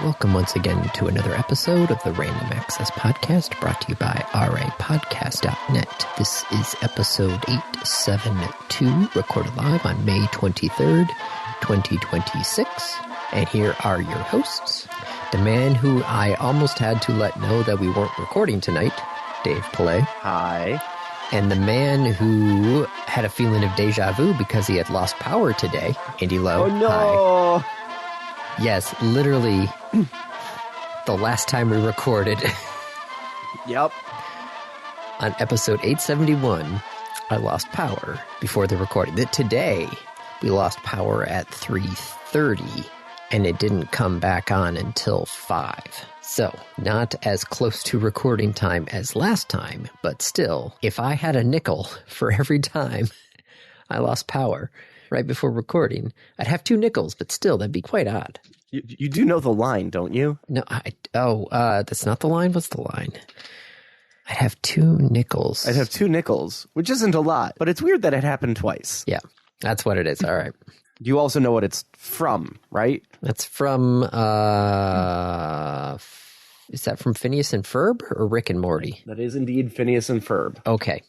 Welcome once again to another episode of the Random Access Podcast, brought to you by rapodcast.net. This is episode 872, recorded live on May 23rd, 2026. And here are your hosts. The man who I almost had to let know that we weren't recording tonight, Dave Pillay. Hi. And the man who had a feeling of deja vu because he had lost power today, Andy Lowe. Oh, no. Hi. Yes, literally the last time we recorded. Yep. On episode 871, I lost power before the recording. Today, we lost power at 3:30, and it didn't come back on until 5. So, not as close to recording time as last time, but still, if I had a nickel for every time I lost power right before recording, I'd have 2 nickels, but still, that'd be quite odd. You do know the line, don't you? No, that's not the line. What's the line? I'd have 2 nickels. I'd have 2 nickels, which isn't a lot, but it's weird that it happened twice. Yeah, that's what it is. All right. You also know what it's from, right? That's from, is that from Phineas and Ferb or Rick and Morty? That is indeed Phineas and Ferb. Okay.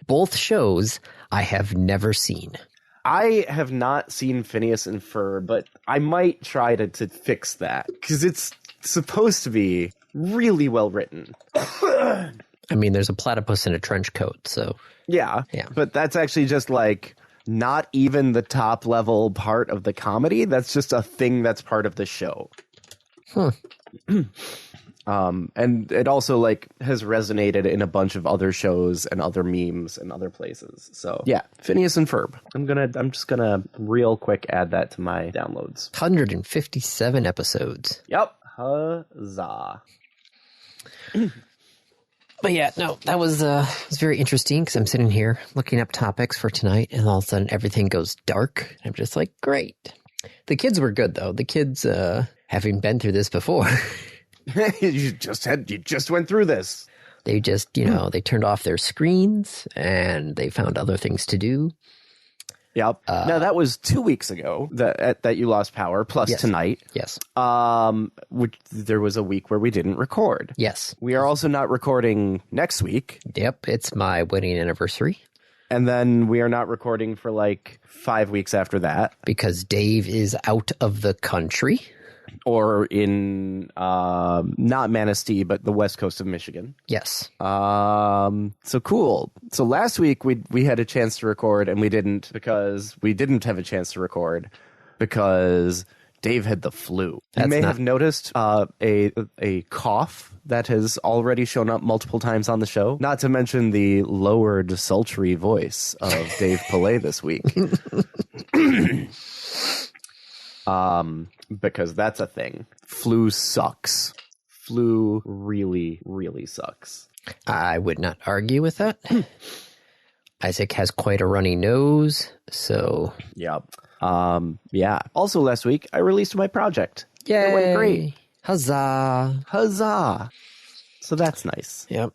Both shows I have never seen. I have not seen Phineas and Ferb, but I might try to fix that, because it's supposed to be really well written. I mean, there's a platypus in a trench coat, so... Yeah, but that's actually just like not even the top level part of the comedy. That's just a thing that's part of the show. Huh. And it also like has resonated in a bunch of other shows and other memes and other places. So yeah, Phineas and Ferb. I'm just gonna real quick add that to my downloads. 157 episodes. Yep. Huzzah. But yeah, no, that was very interesting because I'm sitting here looking up topics for tonight, and all of a sudden everything goes dark. I'm just like, great. The kids were good though. The kids, having been through this before. You just went through this. They just, they turned off their screens and they found other things to do. Yep. Now that was 2 weeks ago that you lost power, plus tonight. Yes. Which there was a week where we didn't record. Yes. We are also not recording next week. Yep. It's my wedding anniversary. And then we are not recording for like 5 weeks after that. Because Dave is out of the country. Or in not Manistee, but the west coast of Michigan. Yes. So cool. So last week we had a chance to record, and we didn't because we didn't have a chance to record because Dave had the flu. You may have noticed a cough that has already shown up multiple times on the show. Not to mention the lowered, sultry voice of Dave Pillay this week. Because that's a thing. Flu sucks. Flu really, really sucks. I would not argue with that. Isaac has quite a runny nose, so... Yep. Yeah. Also last week, I released my project. Yay! It went great. Huzzah! Huzzah! So that's nice. Yep.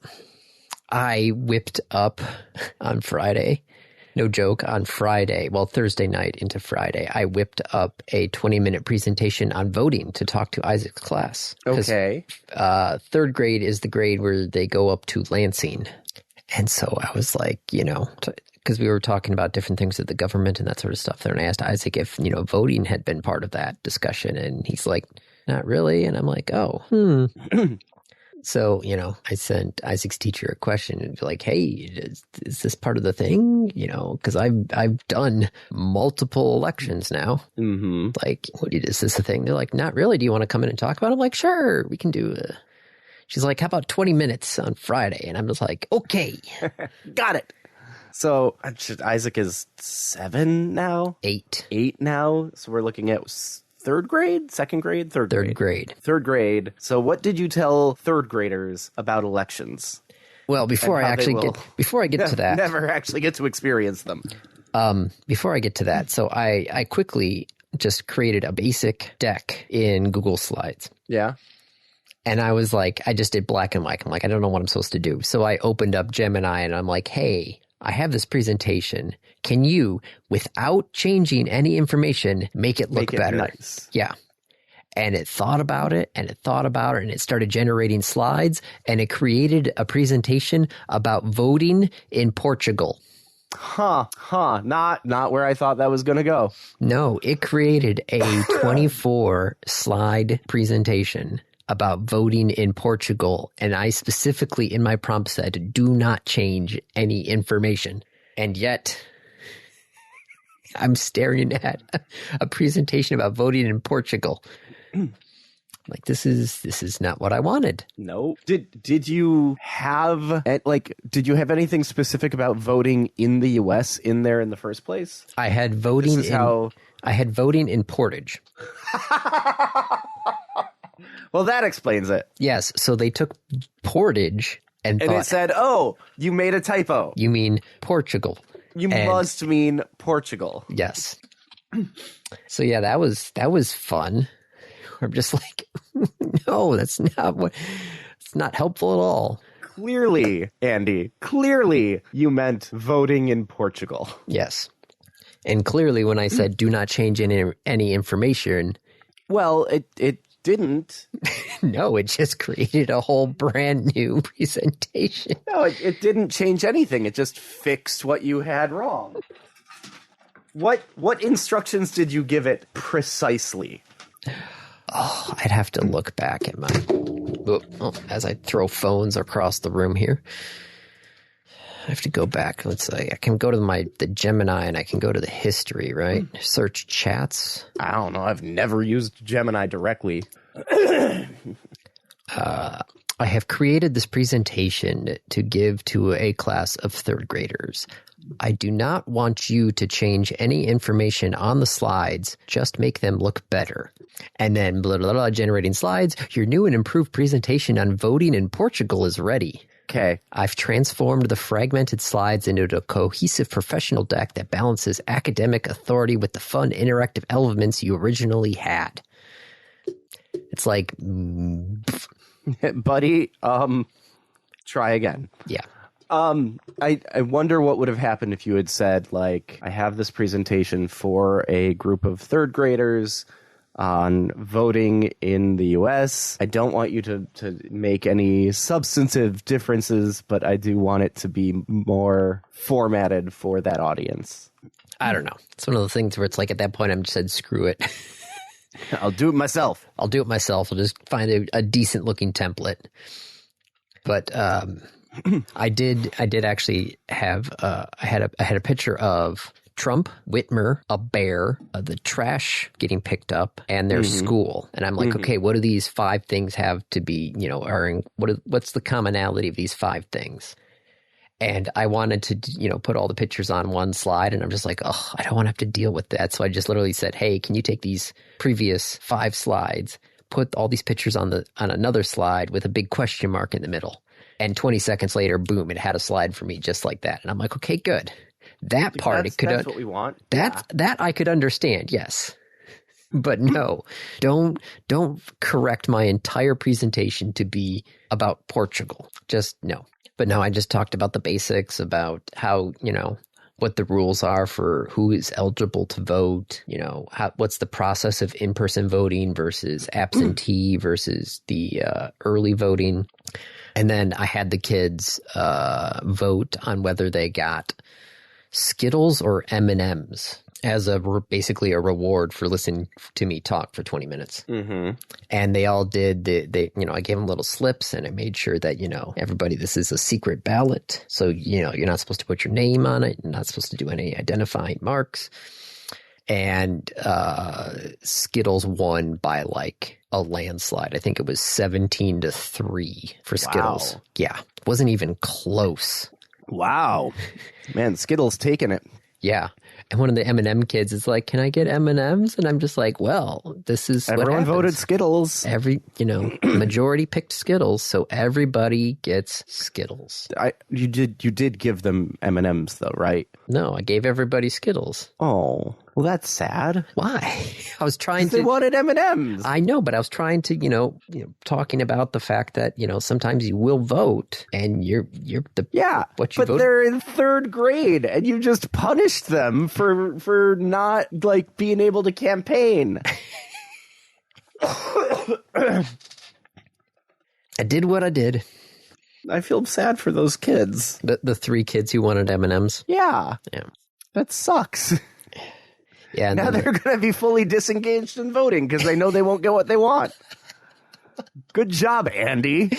I whipped up on Friday. No joke, on Friday, Thursday night into Friday, I whipped up a 20-minute presentation on voting to talk to Isaac's class. Okay. 3rd grade is the grade where they go up to Lansing. And so I was like, because we were talking about different things of the government and that sort of stuff. And I asked Isaac if, voting had been part of that discussion. And he's like, not really. And I'm like, oh, So, I sent Isaac's teacher a question and be like, hey, is this part of the thing? Because I've done multiple elections now. Mm-hmm. Like, is this a thing? They're like, not really. Do you want to come in and talk about it? I'm like, sure, we can do it. She's like, how about 20 minutes on Friday? And I'm just like, okay. Got it. So Isaac is 7 now? 8. 8 now. So we're looking at 3rd grade, 2nd grade, 3rd grade. 3rd grade. 3rd grade. So what did you tell 3rd graders about elections? Well, before I get to that, never actually get to experience them. Before I get to that, so I quickly just created a basic deck in Google Slides. Yeah. And I was like, I just did black and white. I'm like, I don't know what I'm supposed to do. So I opened up Gemini and I'm like, hey, I have this presentation. Can you, without changing any information, make it look better? Nice. Yeah. and it thought about it and it thought about it and it started generating slides and it created a presentation about voting in Portugal. Not where I thought that was going to go. No, it created a 24 slide presentation about voting in Portugal. And I specifically in my prompt said, do not change any information. And yet I'm staring at a presentation about voting in Portugal. Like, this is not what I wanted. No. Did you have anything specific about voting in the US in there in the first place? I had voting in Portage. Well, that explains it. Yes, so they took Portage and it said, "Oh, you made a typo. You mean Portugal. You must mean Portugal." Yes. So yeah, that was fun. I'm just like, no, that's not what. It's not helpful at all. Clearly, Andy. Clearly, you meant voting in Portugal. Yes, and clearly, when I said do not change any information, well, it didn't. No, it just created a whole brand new presentation. No, it didn't change anything. It just fixed what you had wrong. What instructions did you give it precisely? Oh, I'd have to look back at my... as I throw phones across the room here. I have to go back. Let's say I can go to the Gemini and I can go to the history, right? Search chats. I don't know. I've never used Gemini directly. I have created this presentation to give to a class of third graders. I do not want you to change any information on the slides. Just make them look better. And then blah, blah, blah, generating slides. Your new and improved presentation on voting in Portugal is ready. Okay. I've transformed the fragmented slides into a cohesive professional deck that balances academic authority with the fun interactive elements you originally had. It's like, buddy, try again. Yeah. I wonder what would have happened if you had said, like, I have this presentation for a group of third graders on voting in the US. I don't want you to make any substantive differences, but I do want it to be more formatted for that audience. I don't know. It's one of the things where it's like at that point I'm just said, screw it. I'll do it myself. I'll just find a decent looking template. But I did actually have I had a picture of Trump, Whitmer, a bear, the trash getting picked up, and their school. And I'm like, okay, what do these 5 things have to be, what's the commonality of these 5 things? And I wanted to, put all the pictures on one slide, and I'm just like, oh, I don't want to have to deal with that. So I just literally said, hey, can you take these previous 5 slides, put all these pictures on another slide with a big question mark in the middle? And 20 seconds later, boom, it had a slide for me just like that. And I'm like, okay, good. That part, that's what we want. That I could understand, yes. But no, don't correct my entire presentation to be about Portugal. Just no. But no, I just talked about the basics, about how, what the rules are for who is eligible to vote, what's the process of in-person voting versus absentee versus the early voting. And then I had the kids vote on whether they got Skittles or M&Ms as basically a reward for listening to me talk for 20 minutes. Mm-hmm. And they all did. I gave them little slips, and I made sure that, everybody, this is a secret ballot. So, you're not supposed to put your name on it. You're not supposed to do any identifying marks. And Skittles won by like a landslide. I think it was 17-3 for Skittles. Wow. Yeah. Wasn't even close. Wow. Man, Skittles taking it. Yeah. And one of the M&M kids is like, can I get M&Ms? And I'm just like, well, this is everyone what voted Skittles. Majority picked Skittles, so everybody gets Skittles. You did give them M&Ms though, right? No, I gave everybody Skittles. Oh, well, that's sad. Why? I was trying to. They wanted M&Ms. I know, but I was trying to, talking about the fact that sometimes you will vote, and you're the what you but voted. They're in 3rd grade, and you just punished them for not like being able to campaign. I did what I did. I feel sad for those kids. The 3 kids who wanted M&Ms. Yeah. Yeah. That sucks. Yeah. Now they're going to be fully disengaged in voting because they know they won't get what they want. Good job, Andy.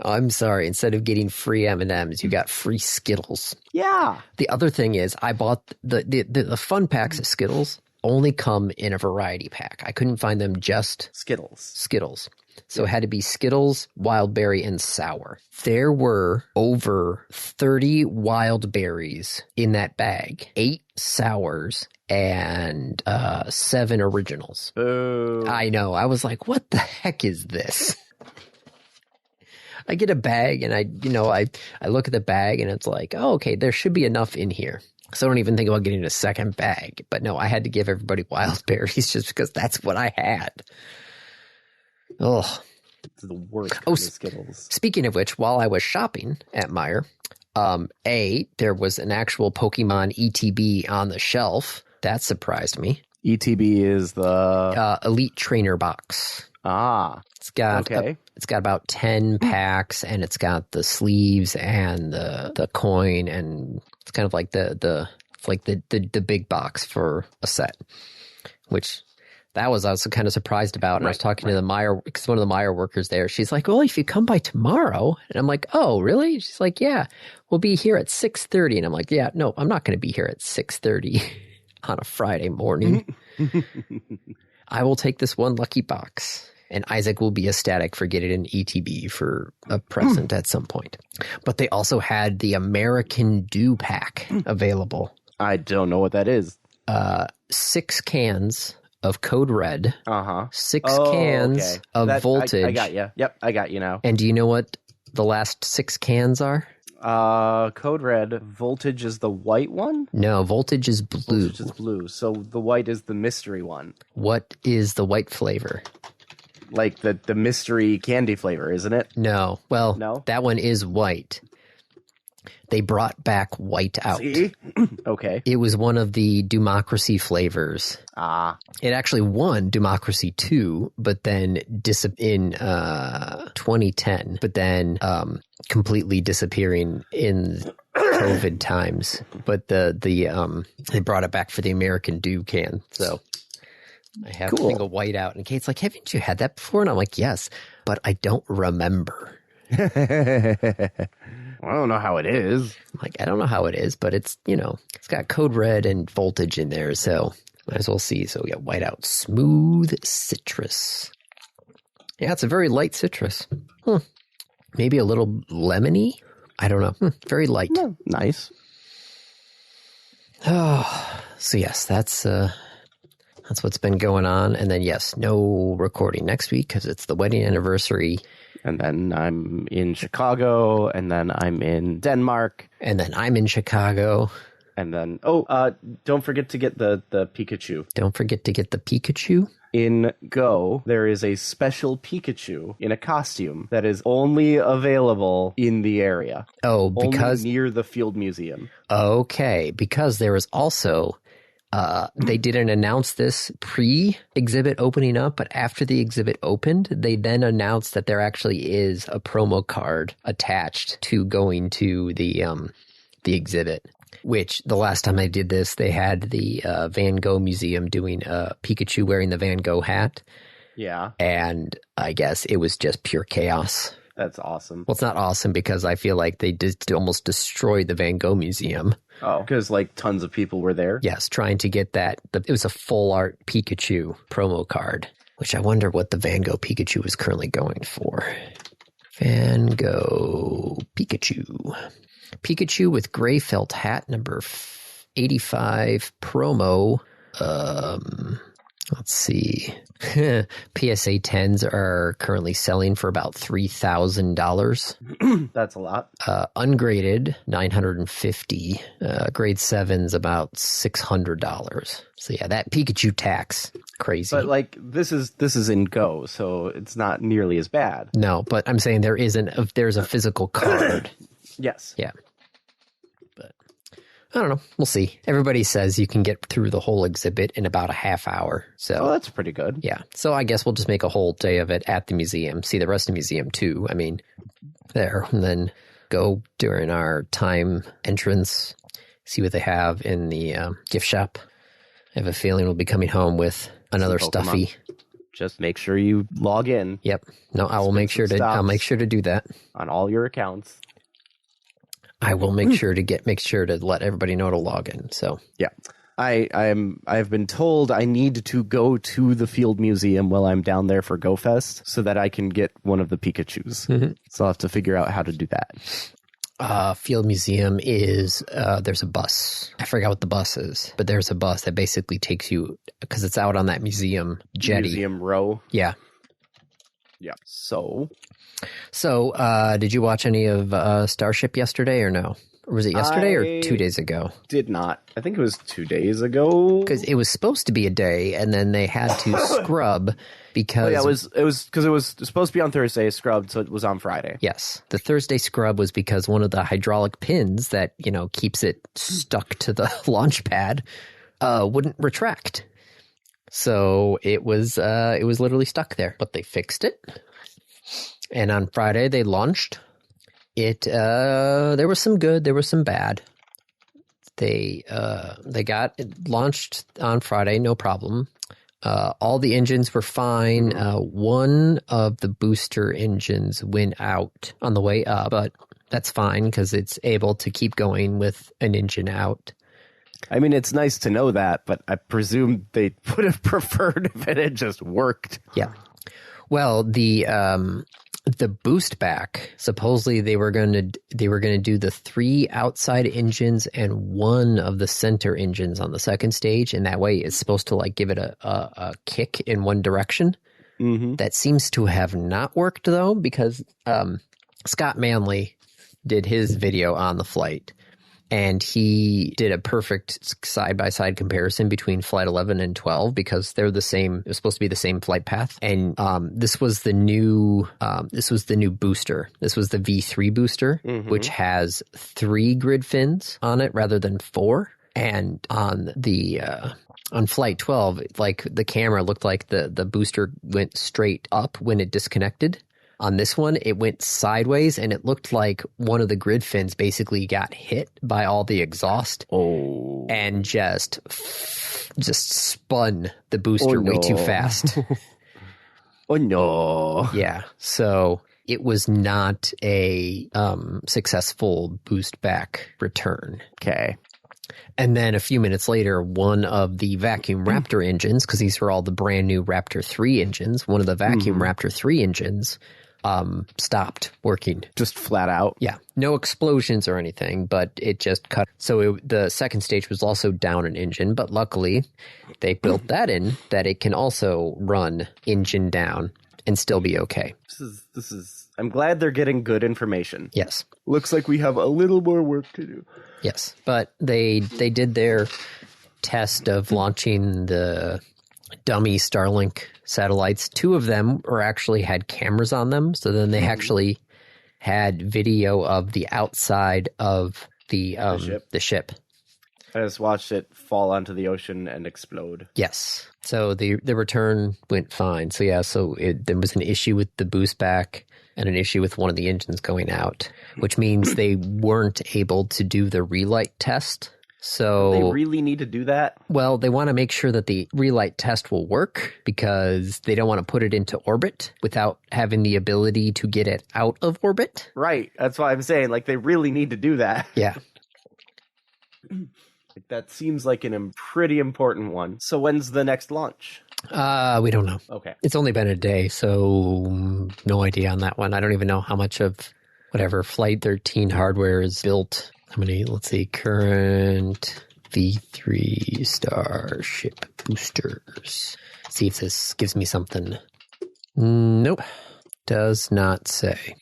Oh, I'm sorry. Instead of getting free M&Ms, you got free Skittles. Yeah. The other thing is I bought the fun packs of Skittles only come in a variety pack. I couldn't find them just Skittles. So it had to be Skittles, wild berry, and sour. There were over 30 wild berries in that bag, 8 sours, and 7 originals. Boo. I know. I was like, what the heck is this? I get a bag and I look at the bag and it's like, oh, okay, there should be enough in here. So I don't even think about getting a second bag. But no, I had to give everybody wild berries just because that's what I had. Oh, it's the worst kind of Skittles. Speaking of which, while I was shopping at Meijer, there was an actual Pokemon ETB on the shelf. That surprised me. ETB is the Elite Trainer Box. It's got it's got about 10 packs, and it's got the sleeves and the coin, and it's kind of like the big box for a set, which that was I was kind of surprised about. And I was talking to the Meijer, because one of the Meijer workers there, she's like, "Well, if you come by tomorrow," and I'm like, "Oh, really?" She's like, "Yeah, we'll be here at 6:30," and I'm like, "Yeah, no, I'm not going to be here at 6:30 on a Friday morning. I will take this one lucky box." And Isaac will be ecstatic for getting an ETB for a present at some point. But they also had the American Dew Pack available. I don't know what that is. 6 cans of Code Red. 6 cans of Voltage. I got you. Yep, I got you now. And do you know what the last 6 cans are? Code Red. Voltage is the white one? No, Voltage is blue. Voltage is blue. So the white is the mystery one. What is the white flavor? Like the mystery candy flavor, isn't it? No. Well, no? That one is white. They brought back white out. See? Okay. It was one of the Democracy flavors. It actually won Democracy 2, but then in 2010, but then completely disappearing in COVID times. But they brought it back for the American Dew can. So I have a thing of white out. And Kate's like, haven't you had that before? And I'm like, yes, but I don't remember. I don't know how it is. Like, I don't know how it is, but it's, it's got Code Red and Voltage in there, so might as well see. So we got white out. Smooth citrus. Yeah, it's a very light citrus. Maybe a little lemony? I don't know. Very light. Yeah, nice. Oh, so yes, that's what's been going on. And then, yes, no recording next week because it's the wedding anniversary. And then I'm in Chicago, and then I'm in Denmark. And then I'm in Chicago. And then, don't forget to get the Pikachu. Don't forget to get the Pikachu. In Go, there is a special Pikachu in a costume that is only available in the area. Oh, because... Only near the Field Museum. Okay, because there is also... they didn't announce this pre-exhibit opening up, but after the exhibit opened, they then announced that there actually is a promo card attached to going to the exhibit. Which the last time I did this, they had the Van Gogh Museum doing Pikachu wearing the Van Gogh hat. Yeah, and I guess it was just pure chaos. That's awesome. Well, it's not awesome because I feel like they almost destroyed the Van Gogh Museum. Oh, because tons of people were there? Yes, trying to get that. It was a full art Pikachu promo card, which I wonder what the Van Gogh Pikachu is currently going for. Van Gogh Pikachu. Pikachu with gray felt hat number 85 promo. Let's see. PSA 10s are currently selling for about $3,000. That's a lot. Ungraded, $950. Grade 7's about $600. So yeah, that Pikachu tax, crazy. But this is in Go, so it's not nearly as bad. No, but I'm saying there's a physical card. Yes. Yeah. But I don't know. We'll see. Everybody says you can get through the whole exhibit in about a half hour. So that's pretty good. Yeah. So I guess we'll just make a whole day of it at the museum. See the rest of the museum too. I mean, there. And then go during our time entrance. See what they have in the gift shop. I have a feeling we'll be coming home with another stuffy. Just make sure you log in. Yep. No, I will make sure to. I'll make sure to do that on all your accounts. I will make sure to let everybody know to log in. So yeah, I've been told I need to go to the Field Museum while I'm down there for GoFest so that I can get one of the Pikachus. Mm-hmm. So I'll have to figure out how to do that. Field Museum is there's a bus. I forgot what the bus is, but there's a bus that basically takes you because it's out on that museum jetty. Museum row. Yeah. Yeah. So, did you watch any of Starship yesterday or no? Or was it yesterday or 2 days ago? Did not. I think it was 2 days ago. Because it was supposed to be a day, and then they had to scrub because... Oh, yeah, it was because it was supposed to be on Thursday, scrubbed, so it was on Friday. Yes. The Thursday scrub was because one of the hydraulic pins that, keeps it stuck to the launch pad wouldn't retract. So it was literally stuck there. But they fixed it. And on Friday, they launched it. There was some good, there was some bad. They got it launched on Friday, no problem. All the engines were fine. One of the booster engines went out on the way up, but that's fine because it's able to keep going with an engine out. I mean, it's nice to know that, but I presume they would have preferred if it had just worked. Yeah. Well, the boost back, supposedly they were going to do the 3 outside engines and 1 of the center engines on the second stage, and that way it's supposed to give it a kick in one direction. Mm-hmm. That seems to have not worked though, because Scott Manley did his video on the flight. And he did a perfect side-by-side comparison between Flight 11 and 12 because they're the same. It was supposed to be the same flight path. And this was the new booster. This was the V3 booster, mm-hmm. which has 3 grid fins on it rather than 4. And on Flight 12, the camera looked like the booster went straight up when it disconnected. On this one, it went sideways, and it looked like one of the grid fins basically got hit by all the exhaust and just spun the booster way too fast. Oh, no. Yeah, so it was not a successful boost back return. Okay. And then a few minutes later, one of the vacuum Raptor engines, because these were all the brand new Raptor 3 engines, one of the vacuum Raptor 3 engines stopped working. Just flat out? Yeah. No explosions or anything, but it just cut. So the second stage was also down an engine, but luckily they built that in that it can also run engine down and still be okay. This is I'm glad they're getting good information. Yes. Looks like we have a little more work to do. Yes. But they did their test of launching the dummy Starlink satellites. 2 of them actually had cameras on them. So then they actually had video of the outside of the ship. I just watched it fall onto the ocean and explode. Yes. So the return went fine. So yeah, there was an issue with the boost back and an issue with one of the engines going out, which means they weren't able to do the relight test. So they really need to do that? Well, they want to make sure that the relight test will work because they don't want to put it into orbit without having the ability to get it out of orbit. Right. That's why I'm saying, they really need to do that. Yeah. That seems like a pretty important one. So when's the next launch? We don't know. Okay. It's only been a day, so no idea on that one. I don't even know how much of whatever Flight 13 hardware is built. How many, let's see, current V3 Starship boosters. See if this gives me something. Nope. Does not say.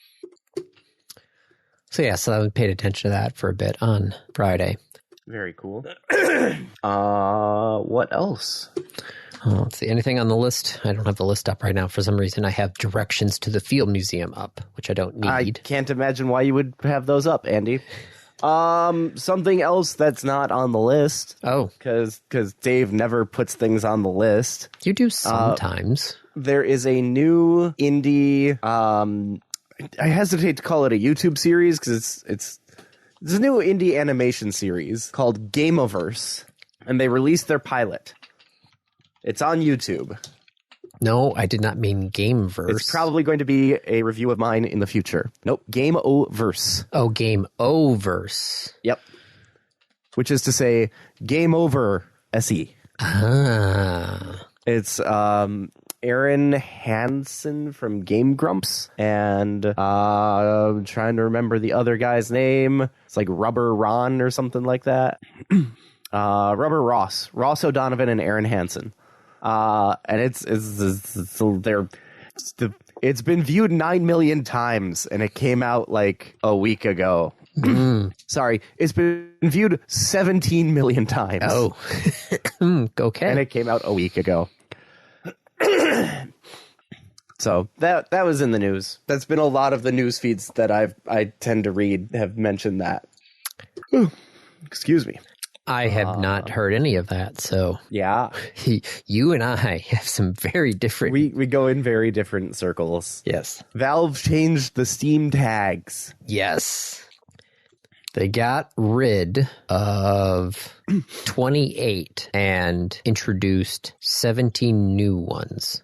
So yeah, so I paid attention to that for a bit on Friday. Very cool. What else? Let's see. Anything on the list? I don't have the list up right now. For some reason, I have directions to the Field Museum up, which I don't need. I can't imagine why you would have those up, Andy. Something else that's not on the list. Oh. Because Dave never puts things on the list. You do sometimes. There is a new indie, I hesitate to call it a YouTube series because it's a new indie animation series called Gameoverse, and they released their pilot. It's on YouTube. No, I did not mean Gameverse. It's probably going to be a review of mine in the future. Nope, Gameoverse. Oh, Gameoverse. Yep. Which is to say, Game Over SE. Ah. It's Aaron Hansen from Game Grumps, and I'm trying to remember the other guy's name. It's like Rubber Ron or something like that. Rubber Ross O'Donovan, and Aaron Hansen. And it's been viewed 9 million times, and it came out like a week ago. Sorry, it's been viewed 17 million times. Oh, okay. And it came out a week ago. So that was in the news. That's been a lot of the news feeds that I tend to read have mentioned that. Ooh, excuse me. I have not heard any of that, so yeah, you and I have some very different. We go in very different circles. Yes, Valve changed the Steam tags. Yes, they got rid of 28 and introduced 17 new ones.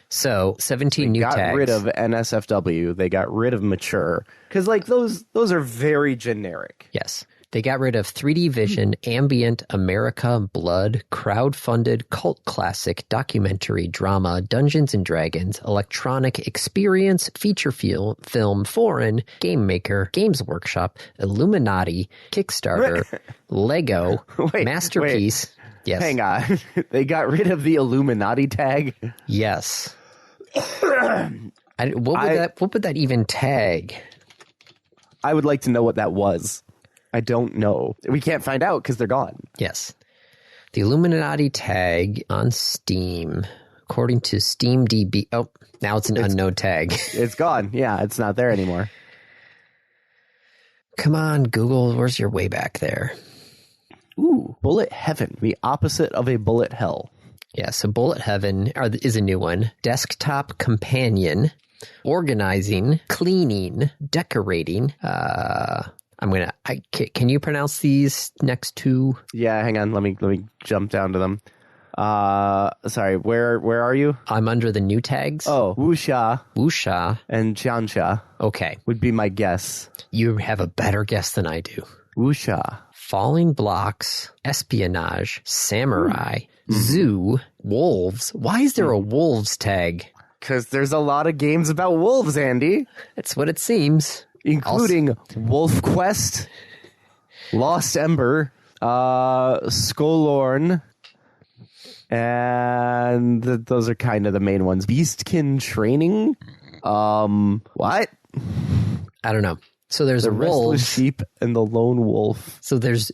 So 17 new tags. They got rid of NSFW. They got rid of mature because like those are very generic. Yes. They got rid of 3D Vision, Ambient, America, Blood, crowd-funded, cult classic, documentary, drama, Dungeons & Dragons, electronic, experience, feature film, foreign, game maker, Games Workshop, Illuminati, Kickstarter, Lego, Masterpiece. Wait. Yes. Hang on. They got rid of the Illuminati tag? Yes. What would that even tag? I would like to know what that was. I don't know. We can't find out because they're gone. Yes. The Illuminati tag on Steam, according to SteamDB. Oh, now it's an unknown tag. It's gone. Yeah, it's not there anymore. Come on, Google. Where's your way back there? Ooh, Bullet Heaven, the opposite of a bullet hell. Yeah, so Bullet Heaven is a new one. Desktop Companion, Organizing, Cleaning, Decorating, can you pronounce these next two? Yeah, hang on. Let me jump down to them. Sorry, where are you? I'm under the new tags. Oh, Wuxia, and Qianxia. Okay. Would be my guess. You have a better guess than I do. Wuxia. Falling Blocks, Espionage, Samurai, Zoo, Wolves. Why is there a Wolves tag? Because there's a lot of games about wolves, Andy. That's what it seems. Including Wolf Quest, Lost Ember, Skolorn, and those are kind of the main ones. Beastkin Training? What? I don't know. So there's the wolves. Restless Sheep and the Lone Wolf. So there's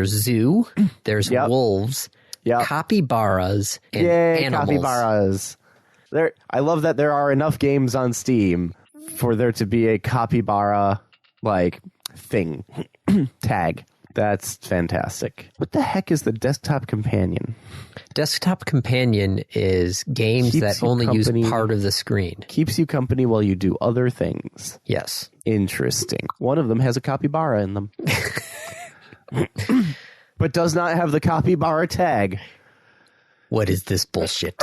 Zoo, there's wolves, capybaras, and animals. Capybaras. I love that there are enough games on Steam for there to be a capybara, thing. Tag. That's fantastic. What the heck is the Desktop Companion? Desktop Companion is games that only use part of the screen. Keeps you company while you do other things. Yes. Interesting. One of them has a capybara in them. But does not have the capybara tag. What is this bullshit?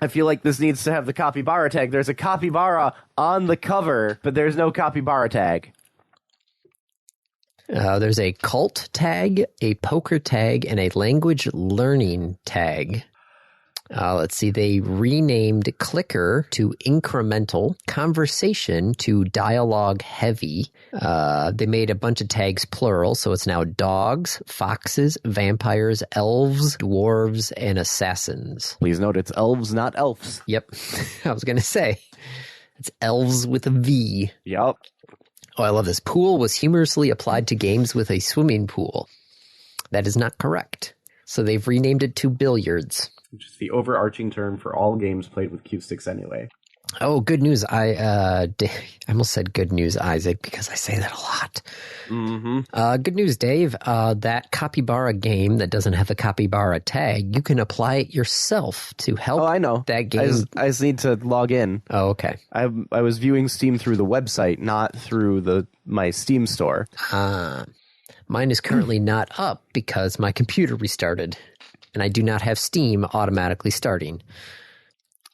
I feel like this needs to have the capybara tag. There's a capybara on the cover, but there's no capybara tag. There's a cult tag, a poker tag, and a language learning tag. Let's see. They renamed Clicker to Incremental, Conversation to Dialogue Heavy. They made a bunch of tags plural, so it's now dogs, foxes, vampires, elves, dwarves, and assassins. Please note it's elves, not elves. Yep. I was going to say. It's elves with a V. Yep. Oh, I love this. Pool was humorously applied to games with a swimming pool. That is not correct. So they've renamed it to billiards. Which is the overarching term for all games played with cue sticks anyway. Oh, good news. I almost said good news, Isaac, because I say that a lot. Mm-hmm. Good news, Dave. That capybara game that doesn't have a capybara tag, you can apply it yourself to help. Oh, I know. That game. I just need to log in. Oh, okay. I was viewing Steam through the website, not through my Steam store. Mine is currently not up because my computer restarted, and I do not have Steam automatically starting.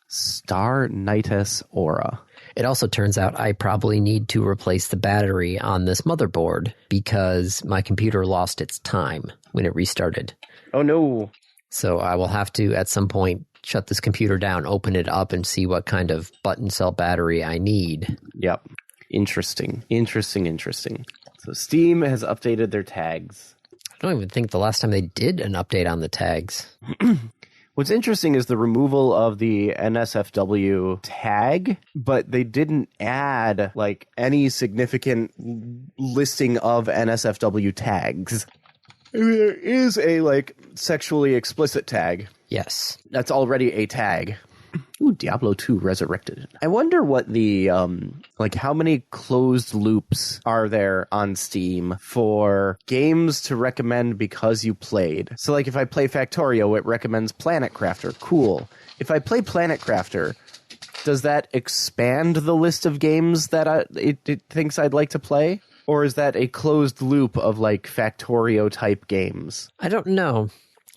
Star Nitus Aura. It also turns out I probably need to replace the battery on this motherboard because my computer lost its time when it restarted. Oh, no. So I will have to, at some point, shut this computer down, open it up, and see what kind of button cell battery I need. Yep. Interesting. So Steam has updated their tags. I don't even think the last time they did an update on the tags. What's interesting is the removal of the NSFW tag, but they didn't add like any significant listing of NSFW tags. There is a like sexually explicit tag. Yes. That's already a tag. Ooh, Diablo 2 Resurrected. I wonder what the, like how many closed loops are there on Steam for games to recommend because you played. So like if I play Factorio, it recommends Planet Crafter. Cool. If I play Planet Crafter, does that expand the list of games that it thinks I'd like to play? Or is that a closed loop of like Factorio type games? I don't know.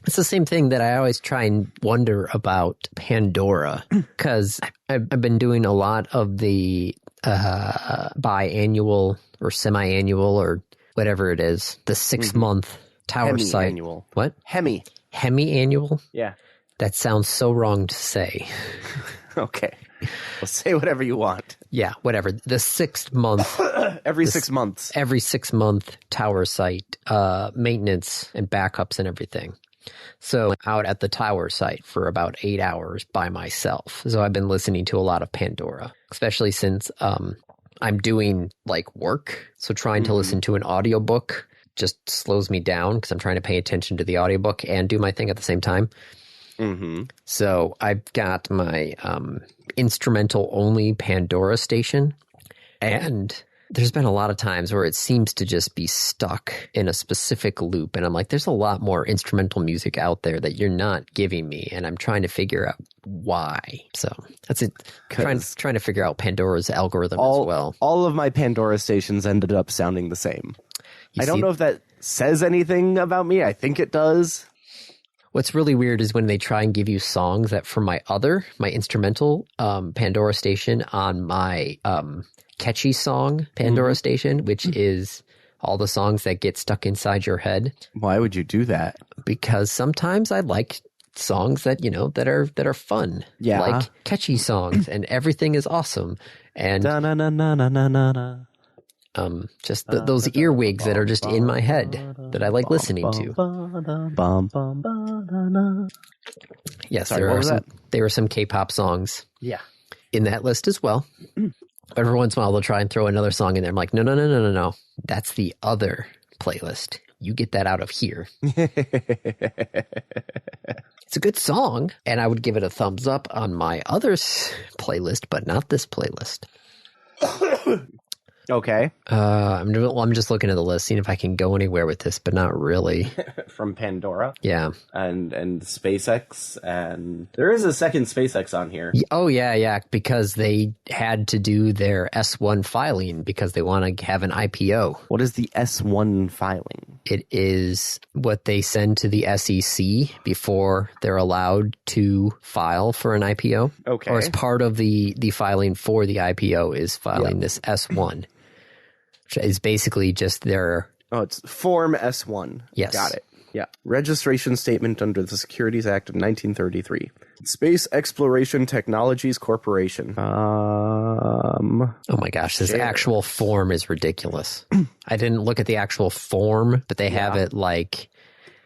It's the same thing that I always try and wonder about Pandora, because I've been doing a lot of the biannual or semi-annual or whatever it is, the 6-month tower site. Hemi-annual. What? Hemi-annual? Yeah. That sounds so wrong to say. Okay. Well, say whatever you want. Yeah, whatever. The 6th month. Every 6 months. Every 6-month tower site, maintenance and backups and everything. So out at the tower site for about 8 hours by myself. So I've been listening to a lot of Pandora, especially since I'm doing like work. So trying to listen to an audiobook just slows me down because I'm trying to pay attention to the audiobook and do my thing at the same time. Mm-hmm. So I've got my instrumental only Pandora station, and there's been a lot of times where it seems to just be stuck in a specific loop. And I'm like, there's a lot more instrumental music out there that you're not giving me. And I'm trying to figure out why. So that's it. Trying to figure out Pandora's algorithm as well. All of my Pandora stations ended up sounding the same. I don't know if that says anything about me. I think it does. What's really weird is when they try and give you songs that from my instrumental Pandora station on my catchy song Pandora station, which is all the songs that get stuck inside your head. Why would you do that? Because sometimes I like songs that, you know, that are fun. Yeah. Like catchy songs and everything is awesome. And just those earwigs that are just in my head that I like listening to. Yes, Sorry, there were some K-pop songs. Yeah. In that list as well. Every once in a while, they'll try and throw another song in there. I'm like, no. That's the other playlist. You get that out of here. It's a good song, and I would give it a thumbs up on my other playlist, but not this playlist. Okay. I'm just looking at the list, seeing if I can go anywhere with this, but not really. From Pandora? Yeah. And SpaceX, and there is a second SpaceX on here. Oh, yeah, because they had to do their S1 filing because they want to have an IPO. What is the S1 filing? It is what they send to the SEC before they're allowed to file for an IPO. Okay. Or as part of the filing for the IPO is filing this S1. Which is basically just their... Oh, it's Form S1. Yes. Got it. Yeah. Registration statement under the Securities Act of 1933. Space Exploration Technologies Corporation. Oh my gosh, this actual form is ridiculous. I didn't look at the actual form, but they have it like...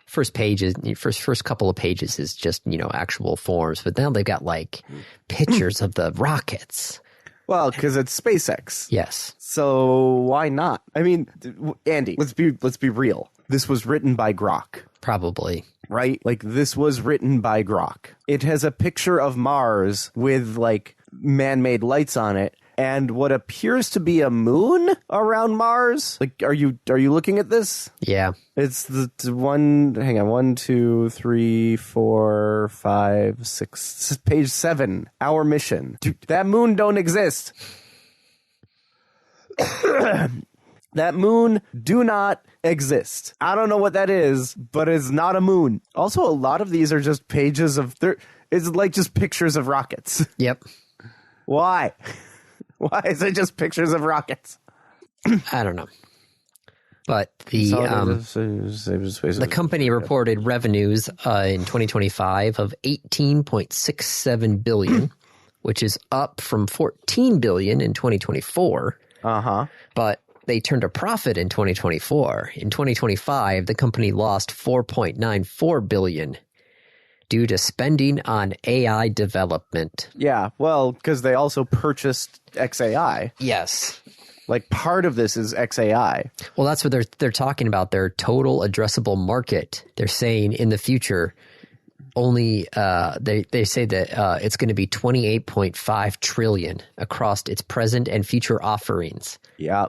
First couple of pages is just, you know, actual forms. But now they've got like pictures of the rockets. Well, because it's SpaceX. Yes. So why not? I mean, Andy, let's be real. This was written by Grok. Probably. Right? Like, this was written by Grok. It has a picture of Mars with, like, man-made lights on it and what appears to be a moon around Mars. Like, are you looking at this? Yeah. It's the one, hang on, 1, 2, 3, 4, 5, 6, this is page 7, our mission. Dude, that moon don't exist. That moon do not exist. I don't know what that is, but it's not a moon. Also, a lot of these are just pages of, it's like just pictures of rockets. Yep. Why? Why is it just pictures of rockets? I don't know. But the company reported revenues in 2025 of $18.67 billion, which is up from $14 billion in 2024. Uh-huh. But they turned a profit in 2024. In 2025, the company lost $4.94 billion due to spending on AI development. Yeah, well, because they also purchased XAI. Yes. Like, part of this is XAI. Well, that's what they're talking about, their total addressable market. They're saying in the future, only they say that it's going to be 28.5 trillion across its present and future offerings. Yeah.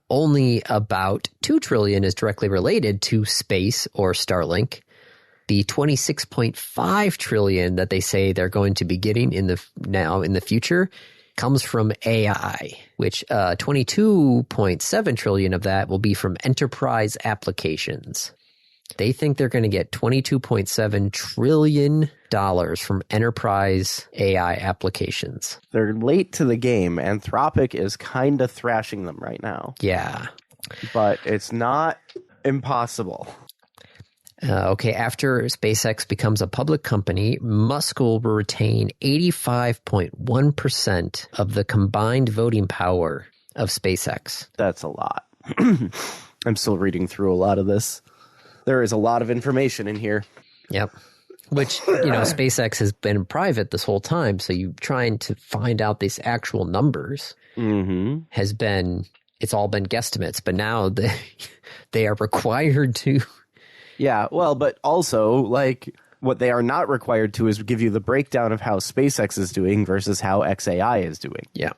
Only about 2 trillion is directly related to space or Starlink. The 26.5 trillion that they say they're going to be getting in the future comes from AI, which 22.7 trillion of that will be from enterprise applications. They think they're going to get $22.7 trillion from enterprise AI applications. They're late to the game. Anthropic is kind of thrashing them right now. Yeah. But it's not impossible. Okay, after SpaceX becomes a public company, Musk will retain 85.1% of the combined voting power of SpaceX. That's a lot. I'm still reading through a lot of this. There is a lot of information in here. Yep. Which, SpaceX has been private this whole time, so you trying to find out these actual numbers has been, it's all been guesstimates, but now they are required to. Yeah, well, but also, like, what they are not required to is give you the breakdown of how SpaceX is doing versus how XAI is doing. Yeah.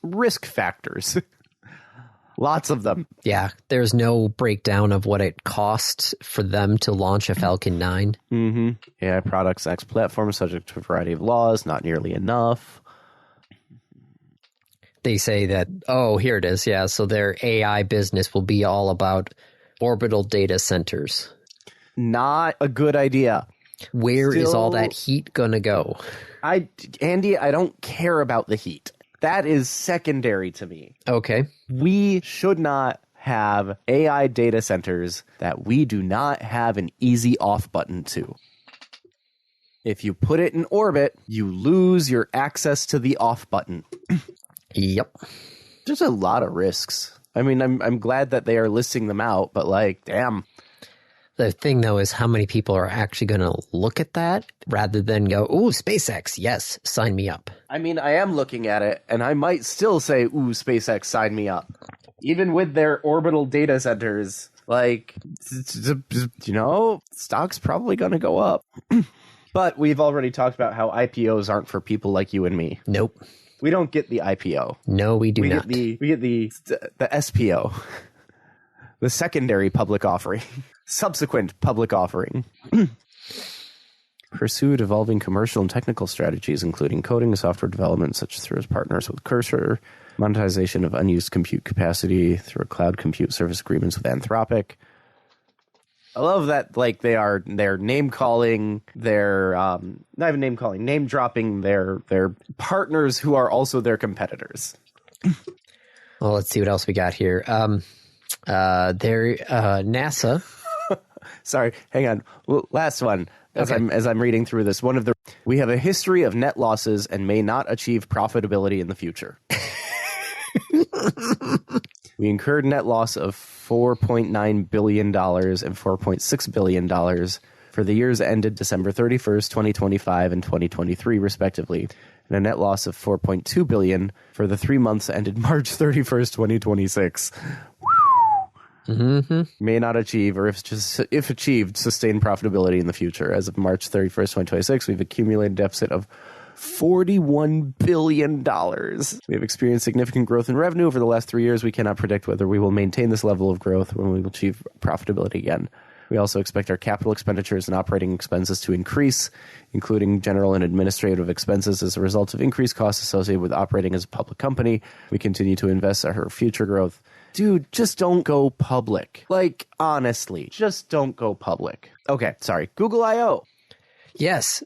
Risk factors. Lots of them. Yeah, there's no breakdown of what it costs for them to launch a Falcon 9. Mm-hmm. AI products, X platforms, subject to a variety of laws, not nearly enough. They say that, here it is, yeah, so their AI business will be all about orbital data centers. Not a good idea. Where is all that heat gonna go? Andy, I don't care about the heat. That is secondary to me. Okay. We should not have AI data centers that we do not have an easy off button to. If you put it in orbit, you lose your access to the off button. Yep. There's a lot of risks. I mean, I'm glad that they are listing them out, but like, damn. The thing, though, is how many people are actually going to look at that rather than go, ooh, SpaceX, yes, sign me up. I mean, I am looking at it, and I might still say, ooh, SpaceX, sign me up. Even with their orbital data centers, like, stock's probably going to go up. But we've already talked about how IPOs aren't for people like you and me. Nope. We don't get the IPO. No, we do not. We get the SPO, the secondary public offering, subsequent public offering. Pursued evolving commercial and technical strategies, including coding and software development, such as through its partners with Cursor, monetization of unused compute capacity through cloud compute service agreements with Anthropic. I love that, like, they're name calling, they're not even name calling, name dropping their partners who are also their competitors. Well, let's see what else we got here. NASA. Sorry, hang on. Well, last one. As I'm reading through this, we have a history of net losses and may not achieve profitability in the future. We incurred net loss of $4.9 billion and $4.6 billion for the years ended December 31st, 2025 and 2023, respectively, and a net loss of $4.2 billion for the 3 months ended March 31st, 2026. Mm-hmm. May not achieve, or if achieved, sustain profitability in the future. As of March 31st, 2026, we've accumulated a deficit of $41 billion. We have experienced significant growth in revenue over the last 3 years. We cannot predict whether we will maintain this level of growth when we will achieve profitability again. We also expect our capital expenditures and operating expenses to increase, including general and administrative expenses as a result of increased costs associated with operating as a public company. We continue to invest in our future growth. Dude, just don't go public. Like, honestly, just don't go public. Okay, sorry. Google I.O. Yes.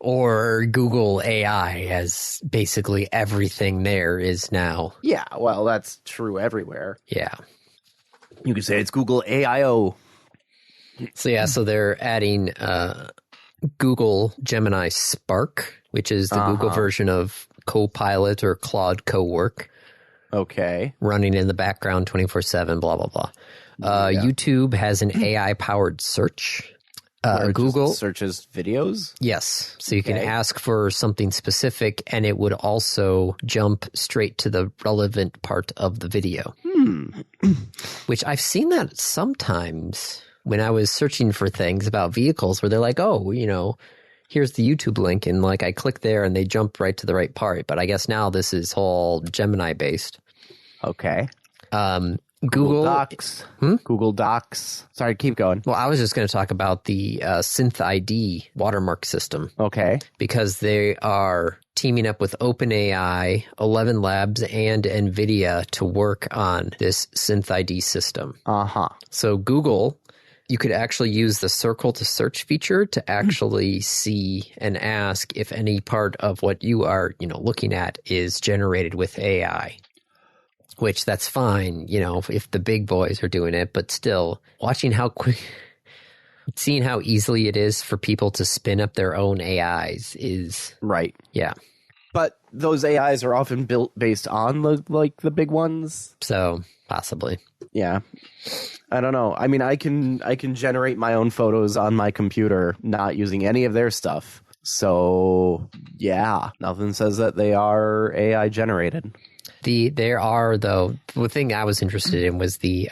Or Google AI, as basically everything there is now. Yeah, well, that's true everywhere. Yeah. You could say it's Google AIO. So they're adding Google Gemini Spark, which is the Google version of Copilot or Claude Cowork. Okay. Running in the background 24/7, blah, blah, blah. YouTube has an AI-powered search. Google searches videos? Yes. So you can ask for something specific, and it would also jump straight to the relevant part of the video. Which I've seen that sometimes when I was searching for things about vehicles where they're like, oh, here's the YouTube link, and like I click there and they jump right to the right part. But I guess now this is all Gemini based. Okay. Google Docs. Google Docs. Sorry, keep going. Well, I was just going to talk about the Synth ID watermark system. Okay. Because they are teaming up with OpenAI, 11 Labs, and NVIDIA to work on this Synth ID system. So Google, you could actually use the circle to search feature to actually see and ask if any part of what you are, looking at is generated with AI. Which that's fine, if the big boys are doing it, but still watching seeing how easily it is for people to spin up their own AIs is right. Yeah. But those AIs are often built based on the big ones. So possibly. Yeah. I don't know. I mean, I can generate my own photos on my computer, not using any of their stuff. So yeah, nothing says that they are AI generated. There are, though, the thing I was interested in was the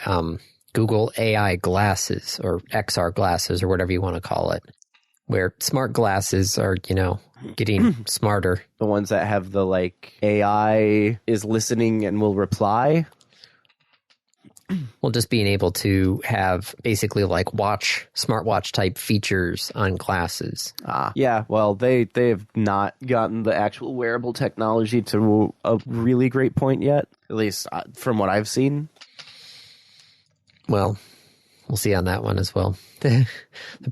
Google AI glasses or XR glasses or whatever you want to call it, where smart glasses are, getting smarter. The ones that have the AI is listening and will reply. Well, just being able to have basically smartwatch type features on glasses. Yeah, well, they have not gotten the actual wearable technology to a really great point yet, at least from what I've seen. Well, we'll see on that one as well. The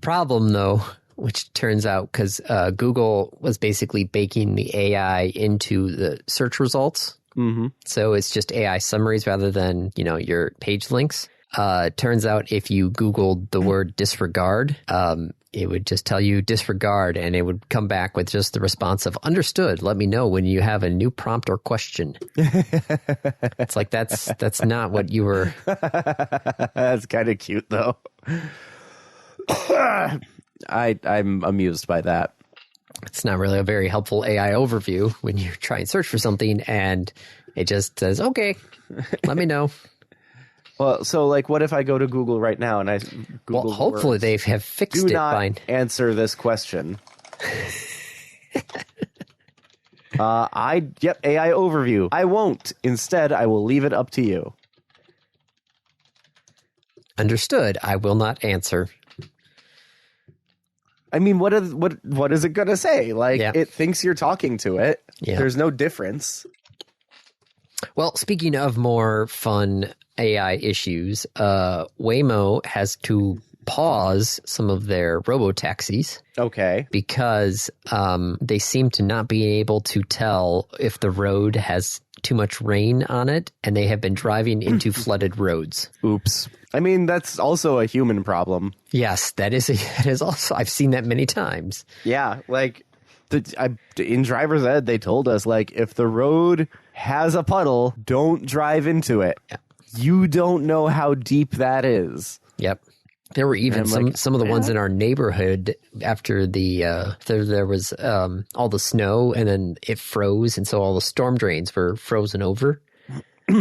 problem, though, which turns out because Google was basically baking the AI into the search results. Mm-hmm. So it's just AI summaries rather than, your page links. Turns out if you Googled the word disregard, it would just tell you disregard, and it would come back with just the response of understood. Let me know when you have a new prompt or question. It's like that's not what you were. That's kind of cute, though. I'm amused by that. It's not really a very helpful AI overview when you try and search for something and it just says, okay, let me know. Well, so what if I go to Google right now and I Google Well, hopefully words, they have fixed do it not by answer this question. AI overview. I won't. Instead, I will leave it up to you. Understood. I will not answer. I mean, what is it going to say? It thinks you're talking to it. Yeah. There's no difference. Well, speaking of more fun AI issues, Waymo has to pause some of their robo-taxis. Okay. Because they seem to not be able to tell if the road has too much rain on it, and they have been driving into flooded roads. Oops. I mean, that's also a human problem. Yes, that is also, I've seen that many times. Yeah, in driver's ed, they told us, if the road has a puddle, don't drive into it. Yeah. You don't know how deep that is. Yep. There were even some of the ones in our neighborhood after there was all the snow, and then it froze, and so all the storm drains were frozen over.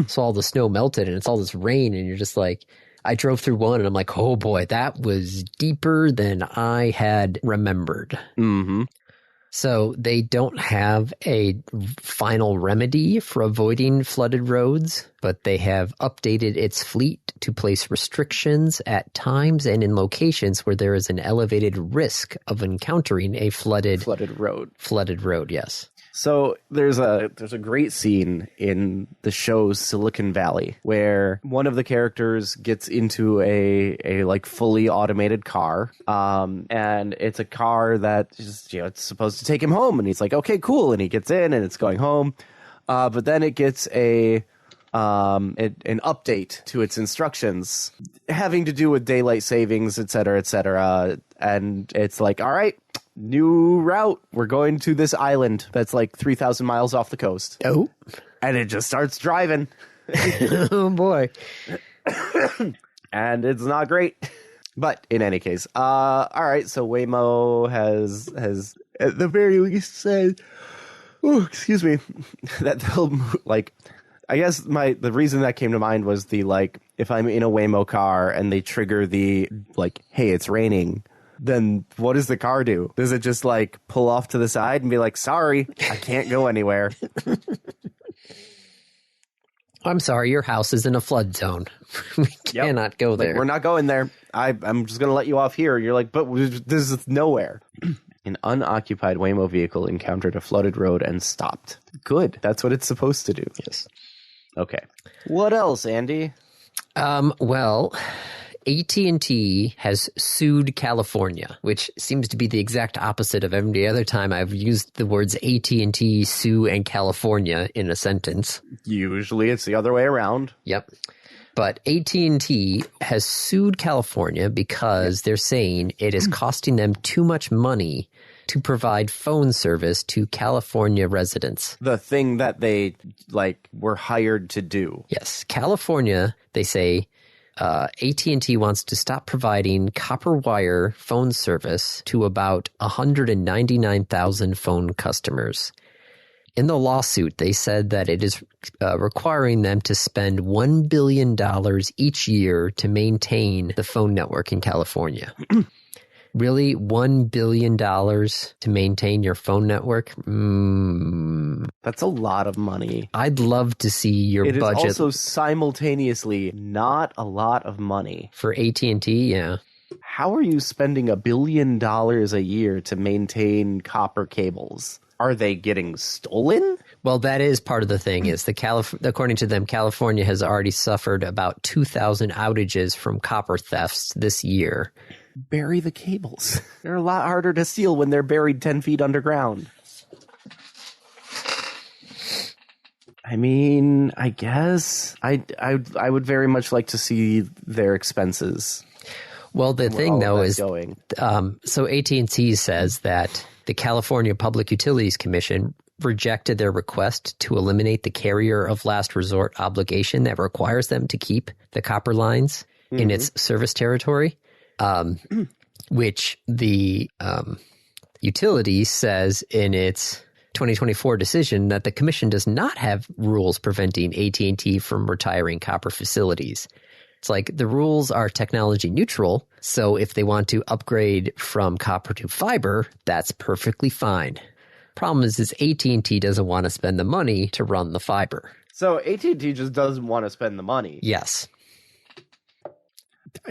So all the snow melted, and it's all this rain, and you're just like, I drove through one, and I'm like, oh boy, that was deeper than I had remembered. Mm-hmm. So they don't have a final remedy for avoiding flooded roads, but they have updated its fleet to place restrictions at times and in locations where there is an elevated risk of encountering a flooded road. Flooded road, yes. So there's a great scene in the show Silicon Valley where one of the characters gets into a like fully automated car, and it's a car that is, it's supposed to take him home, and he's like, okay, cool, and he gets in and it's going home, but then it gets an update to its instructions having to do with daylight savings, et cetera, and it's like, all right, new route. We're going to this island that's like 3,000 miles off the coast. Oh. And it just starts driving. Oh, boy. And it's not great. But in any case, all right, so Waymo has at the very least said, excuse me, that they'll, like, I guess the reason that came to mind was the, like, if I'm in a Waymo car and they trigger the, like, hey, it's raining, then what does the car do? Does it just, like, pull off to the side and be like, sorry, I can't go anywhere? I'm sorry, your house is in a flood zone. We cannot go there. Like, we're not going there. I'm just going to let you off here. You're like, but this is nowhere. An unoccupied Waymo vehicle encountered a flooded road and stopped. Good. That's what it's supposed to do. Yes. Okay. What else, Andy? Well, AT&T has sued California, which seems to be the exact opposite of every other time I've used the words AT&T, sue, and California in a sentence. Usually it's the other way around. Yep. But AT&T has sued California because they're saying it is costing them too much money to provide phone service to California residents. The thing that they, like, were hired to do. Yes. California, they say, AT&T wants to stop providing copper wire phone service to about 199,000 phone customers. In the lawsuit, they said that it is requiring them to spend $1 billion each year to maintain the phone network in California. Really? $1 billion to maintain your phone network? That's a lot of money. I'd love to see your budget. It is also simultaneously not a lot of money. For AT&T, yeah. How are you spending $1 billion a year to maintain copper cables? Are they getting stolen? Well, that is part of the thing. Is according to them, California has already suffered about 2,000 outages from copper thefts this year. Bury the cables. They're a lot harder to steal when they're buried 10 feet underground. I mean, I guess I would very much like to see their expenses. Well, the thing though is, so AT&T says that the California Public Utilities Commission rejected their request to eliminate the carrier of last resort obligation that requires them to keep the copper lines in its service territory, which the utility says in its 2024 decision that the commission does not have rules preventing AT&T from retiring copper facilities. It's like the rules are technology neutral, so if they want to upgrade from copper to fiber, that's perfectly fine. Problem is AT&T doesn't want to spend the money to run the fiber. So AT&T just doesn't want to spend the money. Yes.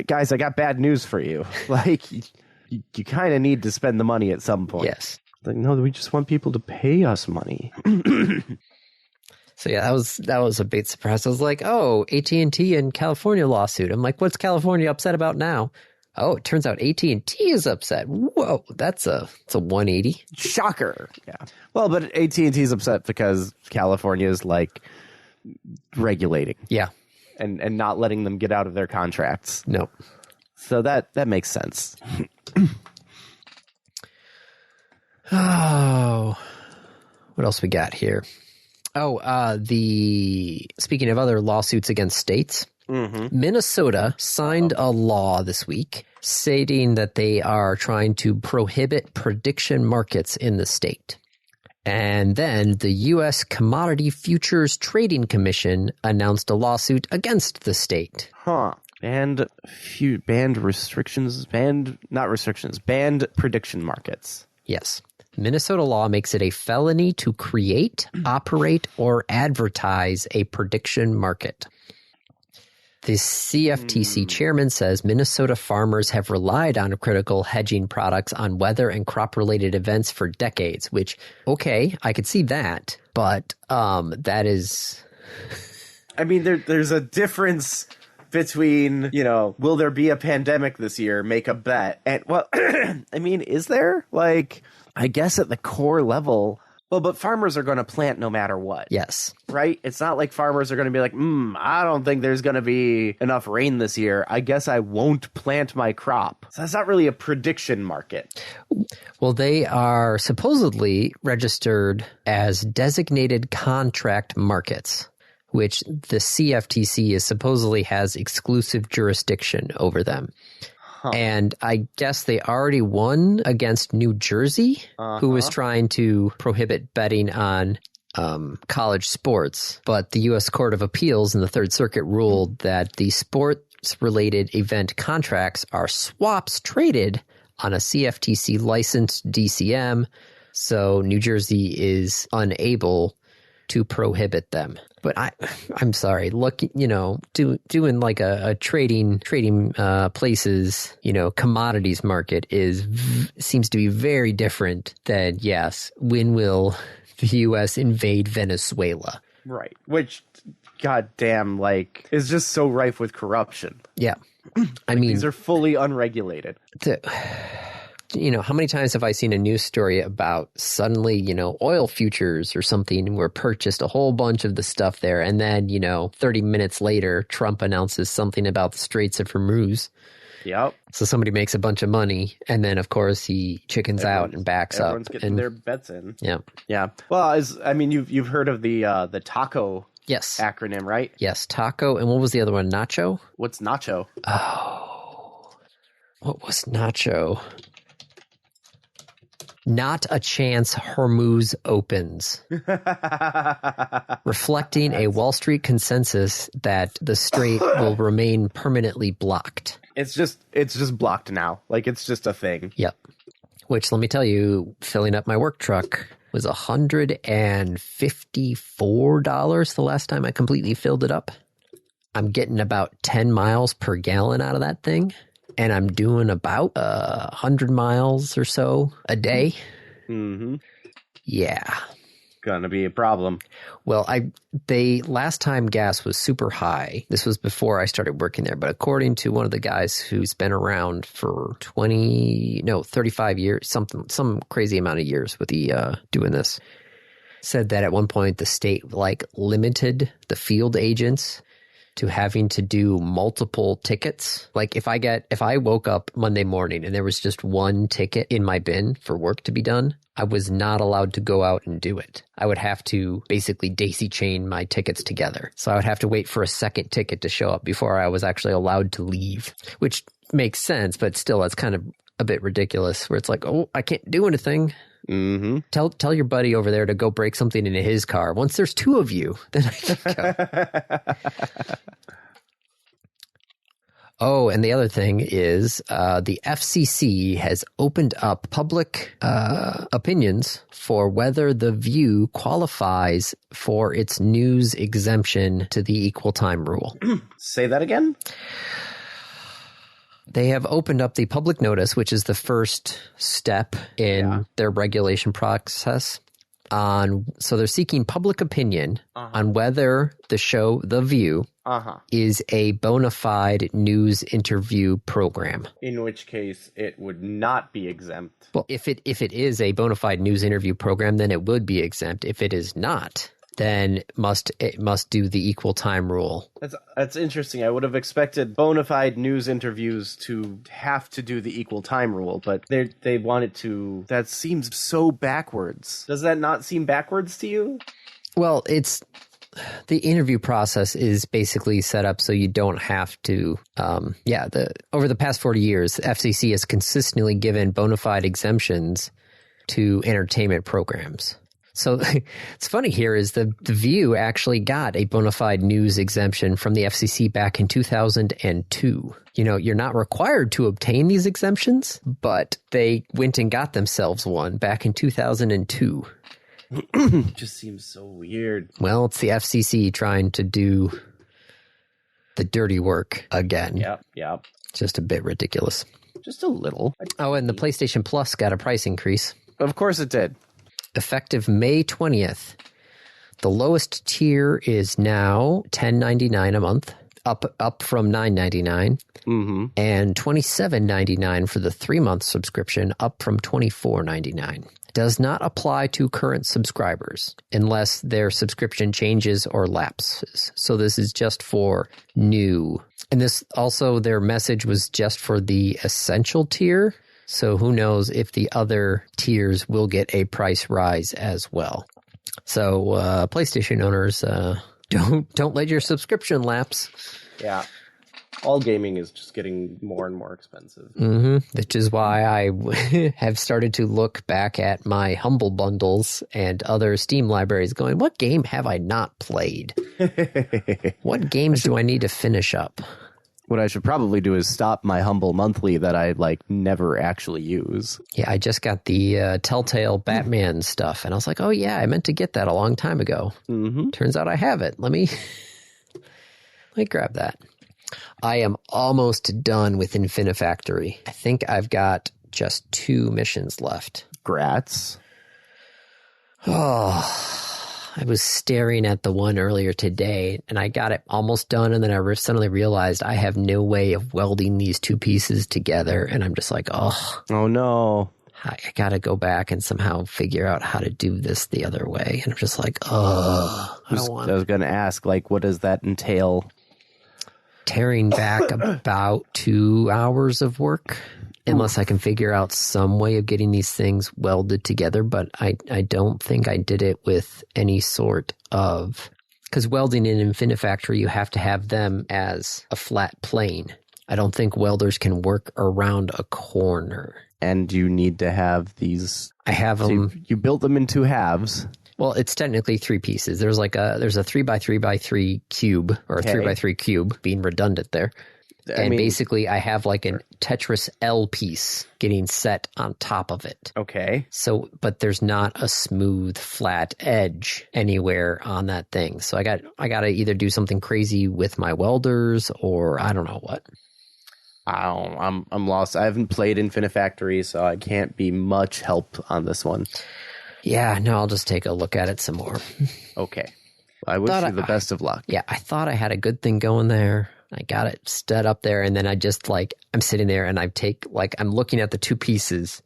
Guys, I got bad news for you. Like, you kind of need to spend the money at some point. Yes. Like, no, we just want people to pay us money. So yeah, that was a big surprise. I was like, oh, AT&T and California lawsuit. I'm like, what's California upset about now? Oh, it turns out AT&T is upset. Whoa, it's a 180. Shocker. Yeah. Well, but AT&T is upset because California is like regulating. Yeah. And not letting them get out of their contracts. No. So that makes sense. Oh, what else we got here? Oh, speaking of other lawsuits against states, Minnesota signed a law this week stating that they are trying to prohibit prediction markets in the state. And then the U.S. Commodity Futures Trading Commission announced a lawsuit against the state. Huh. Banned prediction markets. Yes. Minnesota law makes it a felony to create, operate, or advertise a prediction market. The CFTC chairman says Minnesota farmers have relied on critical hedging products on weather and crop-related events for decades, which, okay, I could see that, but that is... I mean, there's a difference between, will there be a pandemic this year? Make a bet. And, well, I mean, is there? Like, I guess at the core level... Well, but farmers are going to plant no matter what. Yes. Right? It's not like farmers are going to be like, I don't think there's going to be enough rain this year. I guess I won't plant my crop. So that's not really a prediction market. Well, they are supposedly registered as designated contract markets, which the CFTC is supposedly has exclusive jurisdiction over them. And I guess they already won against New Jersey, who was trying to prohibit betting on college sports. But the U.S. Court of Appeals in the Third Circuit ruled that the sports-related event contracts are swaps traded on a CFTC licensed DCM, so New Jersey is unable to prohibit them. But I'm sorry, look, doing like a trading places, commodities market seems to be very different than, yes, when will the U.S. invade Venezuela? Right. Which, goddamn, is just so rife with corruption. Yeah. I mean, these are fully unregulated. How many times have I seen a news story about suddenly, oil futures or something were purchased, a whole bunch of the stuff there. And then, 30 minutes later, Trump announces something about the Straits of Hormuz. Yep. So somebody makes a bunch of money. And then, of course, he chickens out and backs up. Everyone's getting their bets in. Yeah. Yeah. Well, you've heard of the TACO acronym, right? Yes. TACO. And what was the other one? Nacho? What's Nacho? Oh. What was Nacho? Not a chance Hormuz opens, reflecting a Wall Street consensus that the strait will remain permanently blocked. It's just blocked now. It's just a thing. Yep. Which, let me tell you, filling up my work truck was $154 the last time I completely filled it up. I'm getting about 10 miles per gallon out of that thing. And I'm doing about 100 miles or so a day. Mm-hmm. Yeah. Gonna be a problem. Well, last time gas was super high. This was before I started working there. But according to one of the guys who's been around for 35 years, some crazy amount of years with doing this, said that at one point the state limited the field agents to having to do multiple tickets. If I woke up Monday morning and there was just one ticket in my bin for work to be done, I was not allowed to go out and do it. I would have to basically daisy chain my tickets together. So I would have to wait for a second ticket to show up before I was actually allowed to leave, which makes sense, but still it's kind of a bit ridiculous where it's I can't do anything. Mm-hmm. Tell your buddy over there to go break something into his car. Once there's two of you, then I can go. Oh, and the other thing is the FCC has opened up public opinions for whether The View qualifies for its news exemption to the equal time rule. Say that again? They have opened up the public notice, which is the first step in their regulation process. So they're seeking public opinion on whether the show The View is a bona fide news interview program. In which case, it would not be exempt. Well, if it is a bona fide news interview program, then it would be exempt. If it is not, then it must do the equal time rule. That's interesting. I would have expected bona fide news interviews to have to do the equal time rule, but they want it to. That seems so backwards. Does that not seem backwards to you? Well, the interview process is basically set up so you don't have to. Over the past 40 years, the FCC has consistently given bona fide exemptions to entertainment programs. So it's funny here is the View actually got a bona fide news exemption from the FCC back in 2002. You know, you're not required to obtain these exemptions, but they went and got themselves one back in 2002. It just seems so weird. Well, it's the FCC trying to do the dirty work again. Yep. Just a bit ridiculous. Just a little. Oh, and the PlayStation Plus got a price increase. Of course it did. Effective May 20th. The lowest tier is now $10.99 a month, up from $9.99, and $27.99 for the 3-month subscription, up from $24.99. Does not apply to current subscribers unless their subscription changes or lapses. So this is just for new. And this also, their message was just for the essential tier. So who knows if the other tiers will get a price rise as well. So PlayStation owners, don't let your subscription lapse. Yeah. All gaming is just getting more and more expensive. Which is why I have started to look back at my Humble bundles and other Steam libraries going, what game have I not played? What games do I need to finish up? What I should probably do is stop my Humble monthly that I never actually use. Yeah, I just got the Telltale Batman stuff, and I was like, oh yeah, I meant to get that a long time ago. Turns out I have it. Let me grab that. I am almost done with Infinifactory. I think I've got just 2 missions left. Grats. Oh, I was staring at the one earlier today, and I got it almost done, and then I suddenly realized I have no way of welding these 2 pieces together, and I'm just like, oh no. I got to go back and somehow figure out how to do this the other way. And I'm just like, oh, I don't want to. I was going to ask, what does that entail? Tearing back about 2 hours of work, unless I can figure out some way of getting these things welded together. But I don't think I did it with any sort of... Because welding in Infinifactory, you have to have them as a flat plane. I don't think welders can work around a corner. And you need to have these... I have them... You built them in 2 halves. Well, it's technically 3 pieces. There's a 3x3x3 cube, or a 3x3 cube, being redundant there. Basically, I have a Tetris L piece getting set on top of it. Okay. So, but there's not a smooth, flat edge anywhere on that thing. So I got to either do something crazy with my welders, or I don't know what. I'm lost. I haven't played Infinifactory, so I can't be much help on this one. Yeah, no, I'll just take a look at it some more. Okay. I wish you the best of luck. Yeah, I thought I had a good thing going there. I got it set up there, and then I just I'm sitting there and I'm looking at the 2 pieces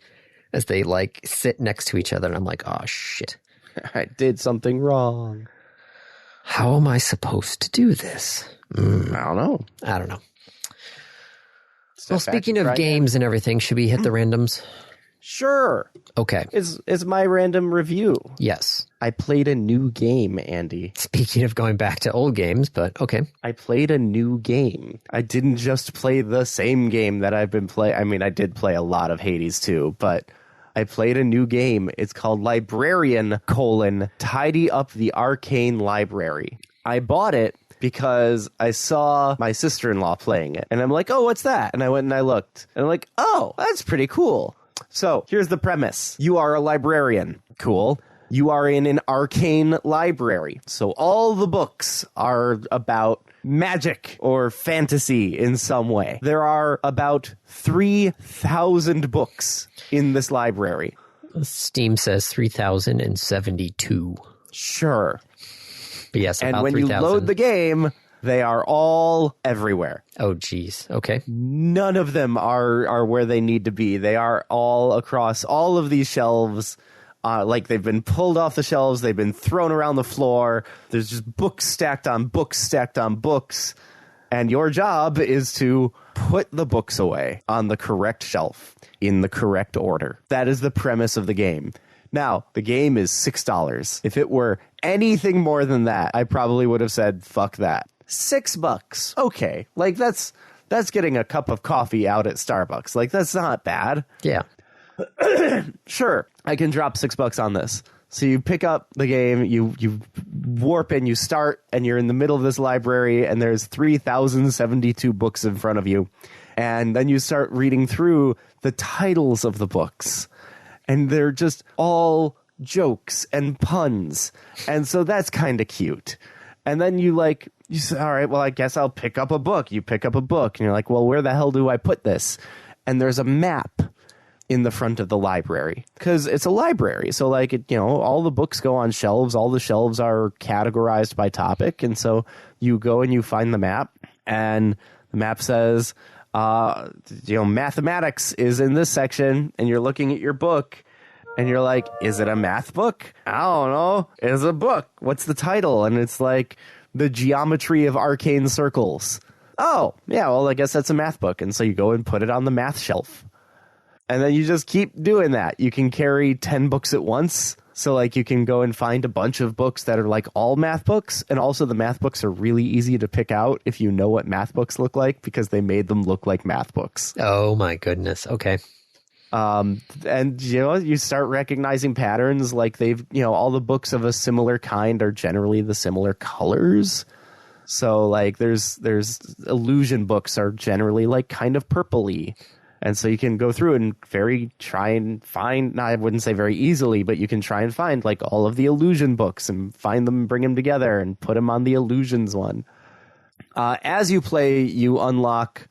as they sit next to each other, and I'm like, oh shit. I did something wrong. How am I supposed to do this? I don't know. Well, speaking of games and everything, should we hit the randoms? Sure. Okay. Is my random review. Yes. I played a new game, Andy. Speaking of going back to old games, but okay. I played a new game. I didn't just play the same game that I've been playing. I mean, I did play a lot of Hades too, but I played a new game. It's called Librarian: Tidy Up the Arcane Library. I bought it because I saw my sister-in-law playing it. And I'm like, oh, what's that? And I went and I looked. And I'm like, oh, that's pretty cool. So here's the premise. You are a librarian. Cool. You are in an arcane library. So all the books are about magic or fantasy in some way. There are about 3,000 books in this library. Steam says 3,072. Sure. But yes, and when 3,000. You load the game, they are all everywhere. Oh, geez. Okay. None of them are where they need to be. They are all across all of these shelves. They've been pulled off the shelves. They've been thrown around the floor. There's just books stacked on books stacked on books. And your job is to put the books away on the correct shelf in the correct order. That is the premise of the game. Now, the game is $6. If it were anything more than that, I probably would have said, fuck that. $6. Okay. That's getting a cup of coffee out at Starbucks. That's not bad. Yeah. Sure. I can drop $6 on this. So you pick up the game, you warp in, you start, and you're in the middle of this library, and there's 3,072 books in front of you. And then you start reading through the titles of the books, and they're just all jokes and puns. And so that's kind of cute. And then you say, all right, well, I guess I'll pick up a book. You pick up a book, and you're like, well, where the hell do I put this? And there's a map in the front of the library, because it's a library. So all the books go on shelves. All the shelves are categorized by topic. And so you go and you find the map, and the map says, mathematics is in this section, and you're looking at your book and you're like, is it a math book? I don't know. It's a book. What's the title? And it's like The Geometry of Arcane Circles. Oh, yeah, well, I guess that's a math book. And so you go and put it on the math shelf. And then you just keep doing that. You can carry 10 books at once. So you can go and find a bunch of books that are all math books. And also the math books are really easy to pick out if you know what math books look like, because they made them look like math books. Oh my goodness. Okay. And you start recognizing patterns. All the books of a similar kind are generally the similar colors. So there's illusion books are generally kind of purpley. And so you can go through and try and find, I wouldn't say very easily, but you can try and find all of the illusion books and find them, bring them together and put them on the illusions one. As you play, you unlock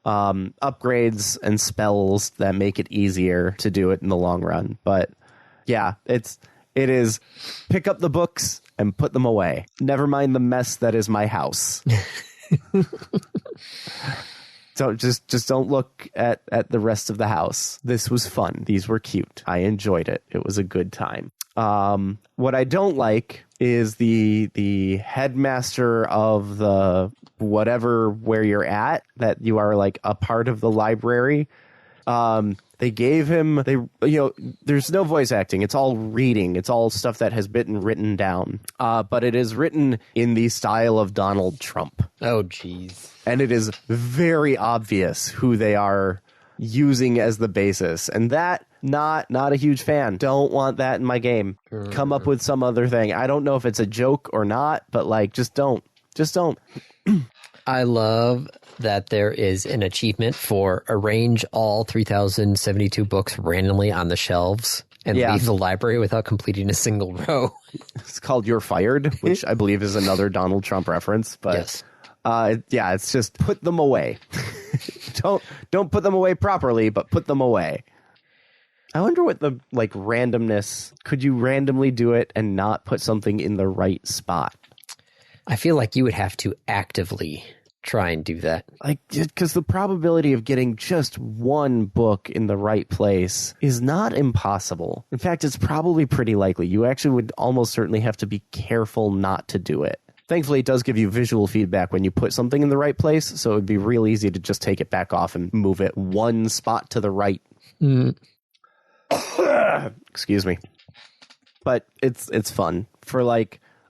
upgrades and spells that make it easier to do it in the long run. But yeah, it is pick up the books and put them away. Never mind the mess that is my house. So just don't look at the rest of the house. This was fun. These were cute. I enjoyed it. It was a good time. What I don't like is the headmaster of the whatever where you're at, that you are a part of the library. They gave him, there's no voice acting. It's all reading. It's all stuff that has been written down. But it is written in the style of Donald Trump. Oh, geez. And it is very obvious who they are using as the basis. And that, not a huge fan. Don't want that in my game. Come up with some other thing. I don't know if it's a joke or not, but just don't. Just don't. I love that there is an achievement for arrange all 3,072 books randomly on the shelves and leave the library without completing a single row. It's called You're Fired, which I believe is another Donald Trump reference. But yes. It's just put them away. Don't put them away properly, but put them away. I wonder what the randomness, could you randomly do it and not put something in the right spot? I feel like you would have to actively try and do that. Because the probability of getting just one book in the right place is not impossible. In fact, it's probably pretty likely. You actually would almost certainly have to be careful not to do it. Thankfully, it does give you visual feedback when you put something in the right place, so it would be real easy to just take it back off and move it one spot to the right. Excuse me. But it's fun. For a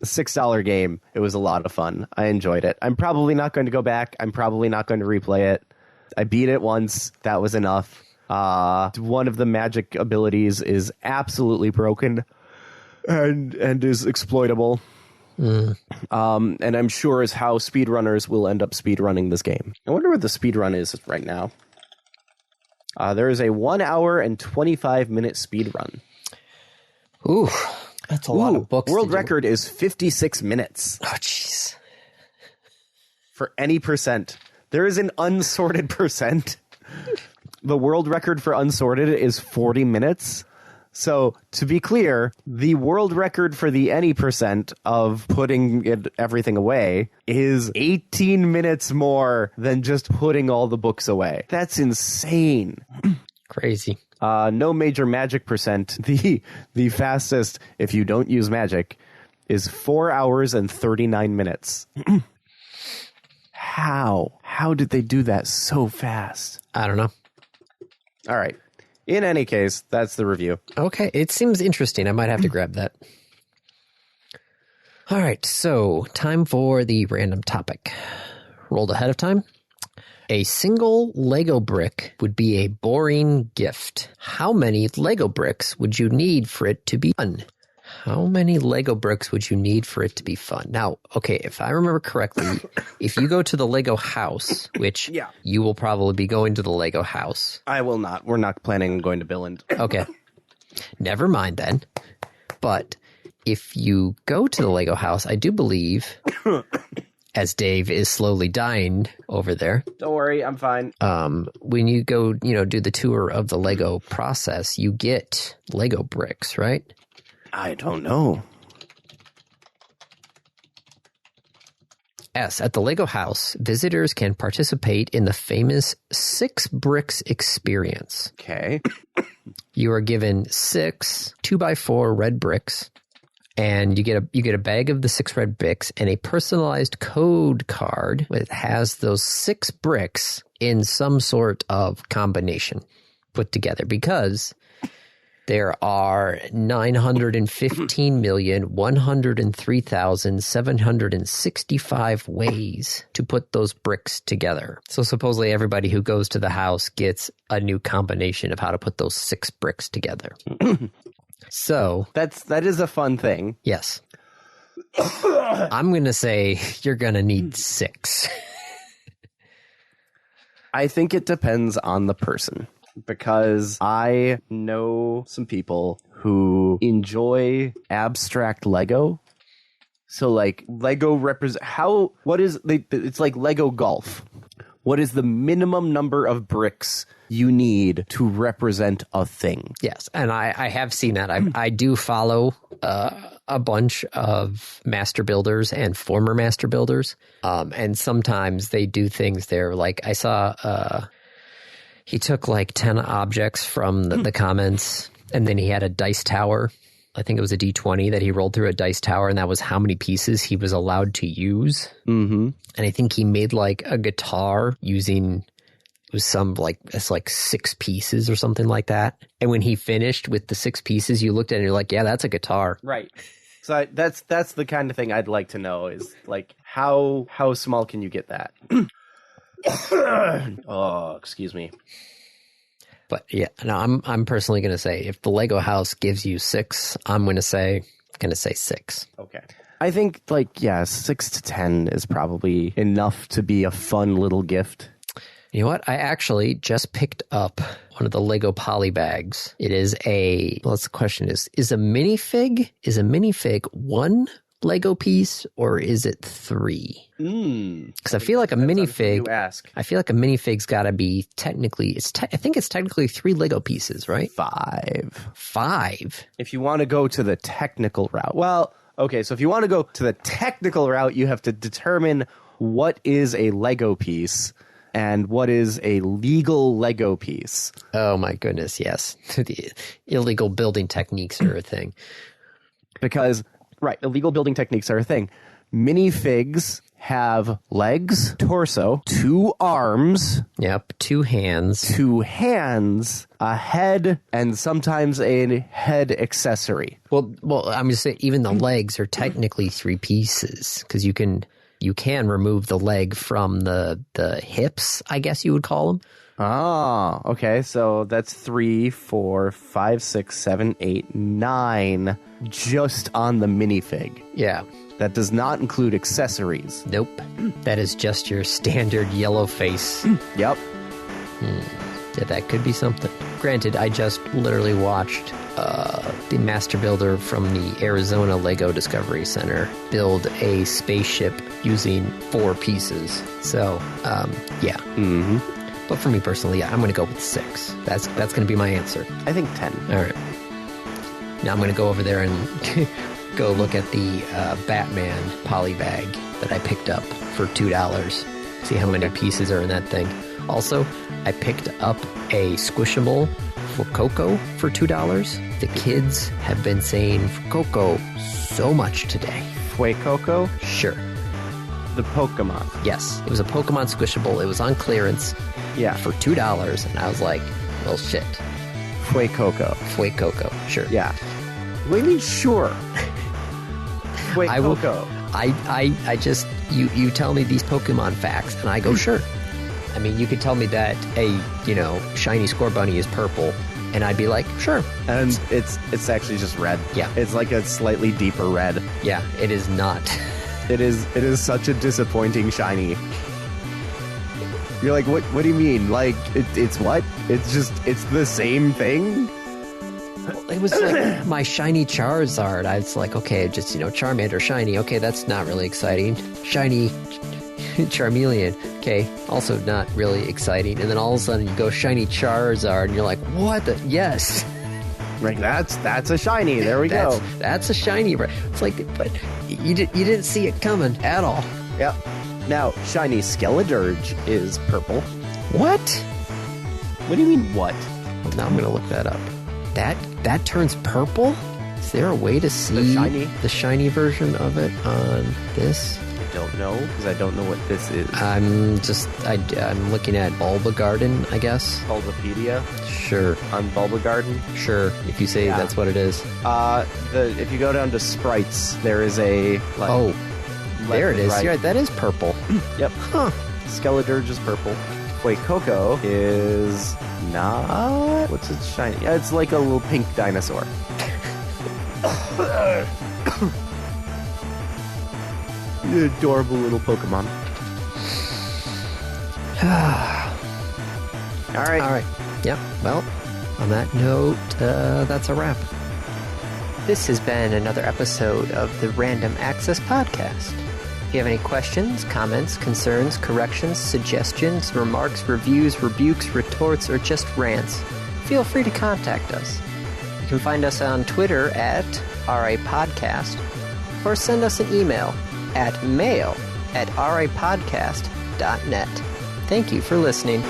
$6 game, it was a lot of fun. I enjoyed it. I'm probably not going to go back. I'm probably not going to replay it. I beat it once. That was enough. One of the magic abilities is absolutely broken and is exploitable. And I'm sure is how speedrunners will end up speedrunning this game. I wonder what the speedrun is right now. There is a 1 hour and 25 minute speedrun. Ooh. That's a lot of books. World record is 56 minutes. Oh, jeez. For any percent. There is an unsorted percent. The world record for unsorted is 40 minutes. So, to be clear, the world record for the any percent of putting everything away is 18 minutes more than just putting all the books away. That's insane. Crazy. No major magic percent. The fastest, if you don't use magic, is 4 hours and 39 minutes. How did they do that so fast? I don't know. All right. In any case, that's the review. Okay. It seems interesting. I might have to grab that. All right. So time for the random topic. Rolled ahead of time. A single Lego brick would be a boring gift. How many Lego bricks would you need for it to be done? How many Lego bricks would you need for it to be fun? Now, okay, if I remember correctly, if you go to the Lego house, which you will probably be going to the Lego house. I will not. We're not planning on going to Billund. Okay. Never mind then. But if you go to the Lego house, I do believe, as Dave is slowly dying over there. Don't worry, I'm fine. When you go, do the tour of the Lego process, you get Lego bricks, right? I don't know. Yes, at the Lego house, visitors can participate in the famous 6 bricks experience. Okay. You are given 6 2x4 red bricks, and you get a bag of the 6 red bricks and a personalized code card that has those 6 bricks in some sort of combination put together, because there are 915,103,765 ways to put those bricks together. So supposedly everybody who goes to the house gets a new combination of how to put those 6 bricks together. So that is a fun thing. Yes. I'm going to say you're going to need 6. I think it depends on the person. Because I know some people who enjoy abstract Lego. So like Lego it's like Lego golf. What is the minimum number of bricks you need to represent a thing? Yes, and I have seen that. I do follow a bunch of master builders and former master builders. And sometimes they do things there. Like I saw... he took like 10 objects from the comments, and then he had a dice tower. I think it was a D20 that he rolled through a dice tower, and that was how many pieces he was allowed to use. Mm-hmm. And I think he made like a guitar using, it was it's like 6 pieces or something like that. And when he finished with the 6 pieces, you looked at it and you're like, yeah, that's a guitar. Right. So that's the kind of thing I'd like to know is like how small can you get that? Oh, excuse me. But yeah, no, I'm personally going to say if the Lego house gives you 6, I'm going to say 6. Okay. I think 6 to 10 is probably enough to be a fun little gift. You know what? I actually just picked up one of the Lego poly bags. It is the question is a minifig 1 Lego piece, or is it 3? Because I feel like a minifig. I feel like a minifig's got to be technically. I think it's technically 3 Lego pieces, right? 5. 5. If you want to go to the technical route, well, okay. So if you want to go to the technical route, you have to determine what is a Lego piece and what is a legal Lego piece. Oh my goodness, yes. The illegal building techniques are a thing. Because. Right, illegal building techniques are a thing. Minifigs have legs, torso, 2 arms. Yep, 2 hands. 2 hands, a head, and sometimes a head accessory. Well, I'm just saying even the legs are technically 3 pieces, because you can remove the leg from the hips, I guess you would call them. Ah, okay. So that's 3, 4, 5, 6, 7, 8, 9 just on the minifig. Yeah. That does not include accessories. Nope. That is just your standard yellow face. Yep. Yeah, that could be something. Granted, I just literally watched the master builder from the Arizona Lego Discovery Center build a spaceship using 4 pieces. So, yeah. Mm-hmm. But for me personally, yeah, I'm going to go with 6. That's going to be my answer. I think 10. All right. Now I'm going to go over there and go look at the Batman poly bag that I picked up for $2. See how many pieces are in that thing. Also, I picked up a squishable for Coco for $2. The kids have been saying Coco so much today. Fue Coco? Sure. The Pokemon. Yes, it was a Pokemon squishable. It was on clearance. Yeah. For $2, and I was like, well, shit. Fue Coco. Fue Coco, sure. Yeah. What do you mean, sure? Fue Coco. I just, you tell me these Pokemon facts, and I go, sure. I mean, you could tell me that a, shiny Scorbunny is purple, And I'd be like, sure. And it's actually just red. Yeah. It's like a slightly deeper red. Yeah, it is not. It is such a disappointing shiny. You're like, what do you mean? Like, it's what? It's the same thing? It was like my shiny Charizard. I was like, okay, just, Charmander shiny. Okay, that's not really exciting. Shiny Charmeleon. Okay, also not really exciting. And then all of a sudden you go shiny Charizard and you're like, what the? Yes. Like, that's a shiny. There we go. That's a shiny. It's like, but you didn't see it coming at all. Yep. Now, shiny Skeledirge is purple. What? What do you mean, what? Well, now I'm going to look that up. That turns purple? Is there a way to see the shiny version of it on this? I don't know, because I don't know what this is. I'm looking at Bulba Garden, I guess. Bulbapedia? Sure. On Bulba Garden? Sure, if you say that's what it is. If you go down to sprites, there is a... there it is. Right. Yeah, that is purple. Yep. Huh. Skeledirge is purple. Coco is not... What's its shiny? Yeah, it's like a little pink dinosaur. Adorable little Pokemon. All right. Yep. Well, on that note, that's a wrap. This has been another episode of the Random Access Podcast. If you have any questions, comments, concerns, corrections, suggestions, remarks, reviews, rebukes, retorts, or just rants, feel free to contact us. You can find us on Twitter at RAPodcast, or send us an email at mail@rapodcast.net. Thank you for listening.